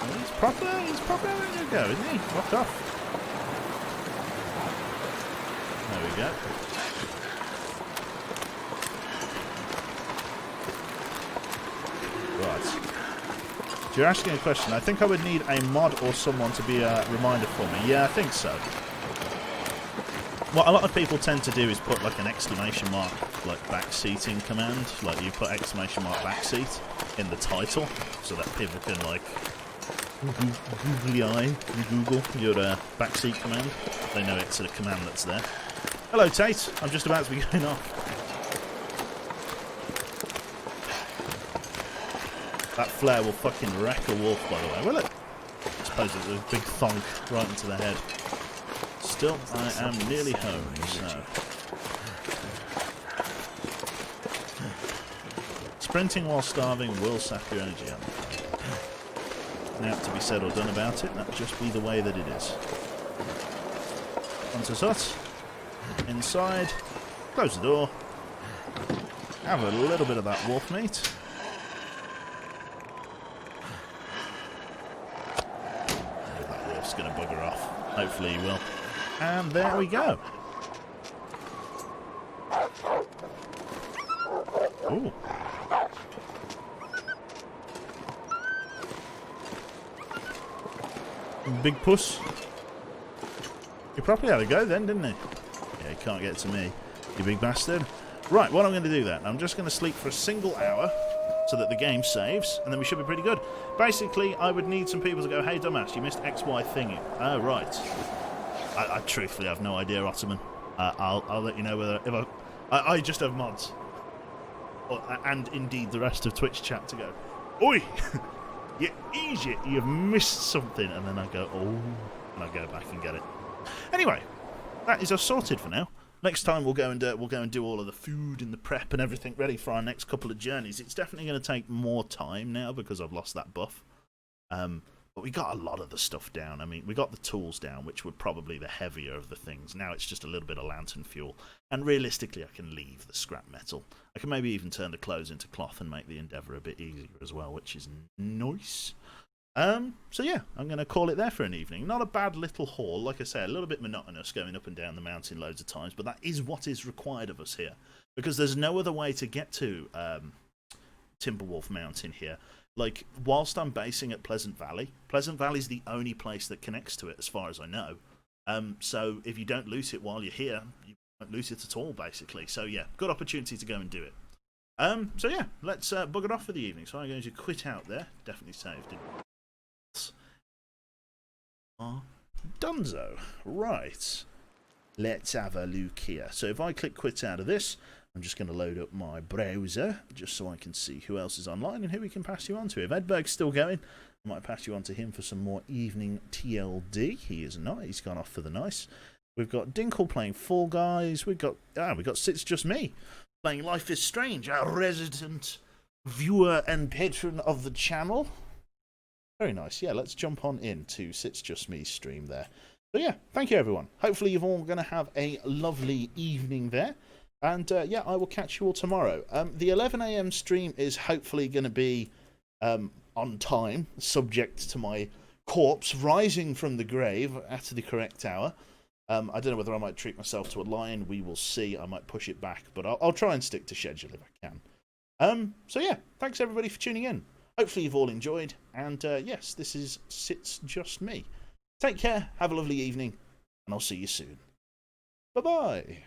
Oh, he's proper ready to go, isn't he? Rock off. There we go. Right. So you're asking a question. I think I would need a mod or someone to be a reminder for me. Yeah, I think so. What a lot of people tend to do is put like an exclamation mark, like backseating command, like you put exclamation mark backseat in the title, so that people can like Google your backseat command. They know it's a command that's there. Hello Tate, I'm just about to be going off. That flare will fucking wreck a wolf, by the way, will it? I suppose it's a big thonk right into the head. Still, I am nearly home, so... Sprinting while starving will sap your energy up. Now, to be said or done about it, that'll just be the way that it is. Onto Sut. Inside. Close the door. Have a little bit of that wolf meat. That wolf's going to bugger off. Hopefully he will. And there we go. Ooh. Big puss. He probably had a go then, didn't he? Yeah, he can't get to me, you big bastard. Right, what I'm going to do then, I'm just going to sleep for a single hour so that the game saves, and then we should be pretty good. Basically, I would need some people to go, hey dumbass, you missed XY thingy. Oh, right. I truthfully have no idea, Ottoman. I'll let you know whether if I just have mods, and indeed the rest of Twitch chat to go. Oi, you idiot! You've missed something, and then I go oh, and I go back and get it. Anyway, that is us sorted for now. Next time we'll go and do all of the food and the prep and everything ready for our next couple of journeys. It's definitely going to take more time now because I've lost that buff. But we got a lot of the stuff down. I mean, we got the tools down, which were probably the heavier of the things. Now it's just a little bit of lantern fuel. And realistically, I can leave the scrap metal. I can maybe even turn the clothes into cloth and make the endeavour a bit easier as well, which is nice. So yeah, I'm going to call it there for an evening. Not a bad little haul. Like I say, a little bit monotonous going up and down the mountain loads of times, but that is what is required of us here. Because there's no other way to get to Timberwolf Mountain here. Like, whilst I'm basing at Pleasant Valley is the only place that connects to it as far as I know. So if you don't loot it while you're here, you won't loot it at all, basically. So yeah, good opportunity to go and do it. So yeah, let's bugger off for the evening. So I'm going to quit out there. Definitely saved it. Dunzo. Right. Let's have a look here. So if I click quit out of this, I'm just going to load up my browser just so I can see who else is online and who we can pass you on to. If Edberg's still going, I might pass you on to him for some more evening TLD. He is not. He's gone off for the nice. We've got Dinkle playing Fall Guys. We've got Sits Just Me playing Life is Strange, our resident viewer and patron of the channel. Very nice. Yeah, let's jump on into Sits Just Me stream there. So yeah, thank you everyone. Hopefully you're all going to have a lovely evening there. And yeah, I will catch you all tomorrow. The 11 AM stream is hopefully going to be on time, subject to my corpse rising from the grave at the correct hour. I don't know whether I might treat myself to a lion. We will see. I might push it back, but I'll try and stick to schedule if I can. So yeah, thanks everybody for tuning in. Hopefully you've all enjoyed. And yes, this is Sits Just Me. Take care, have a lovely evening, and I'll see you soon. Bye-bye.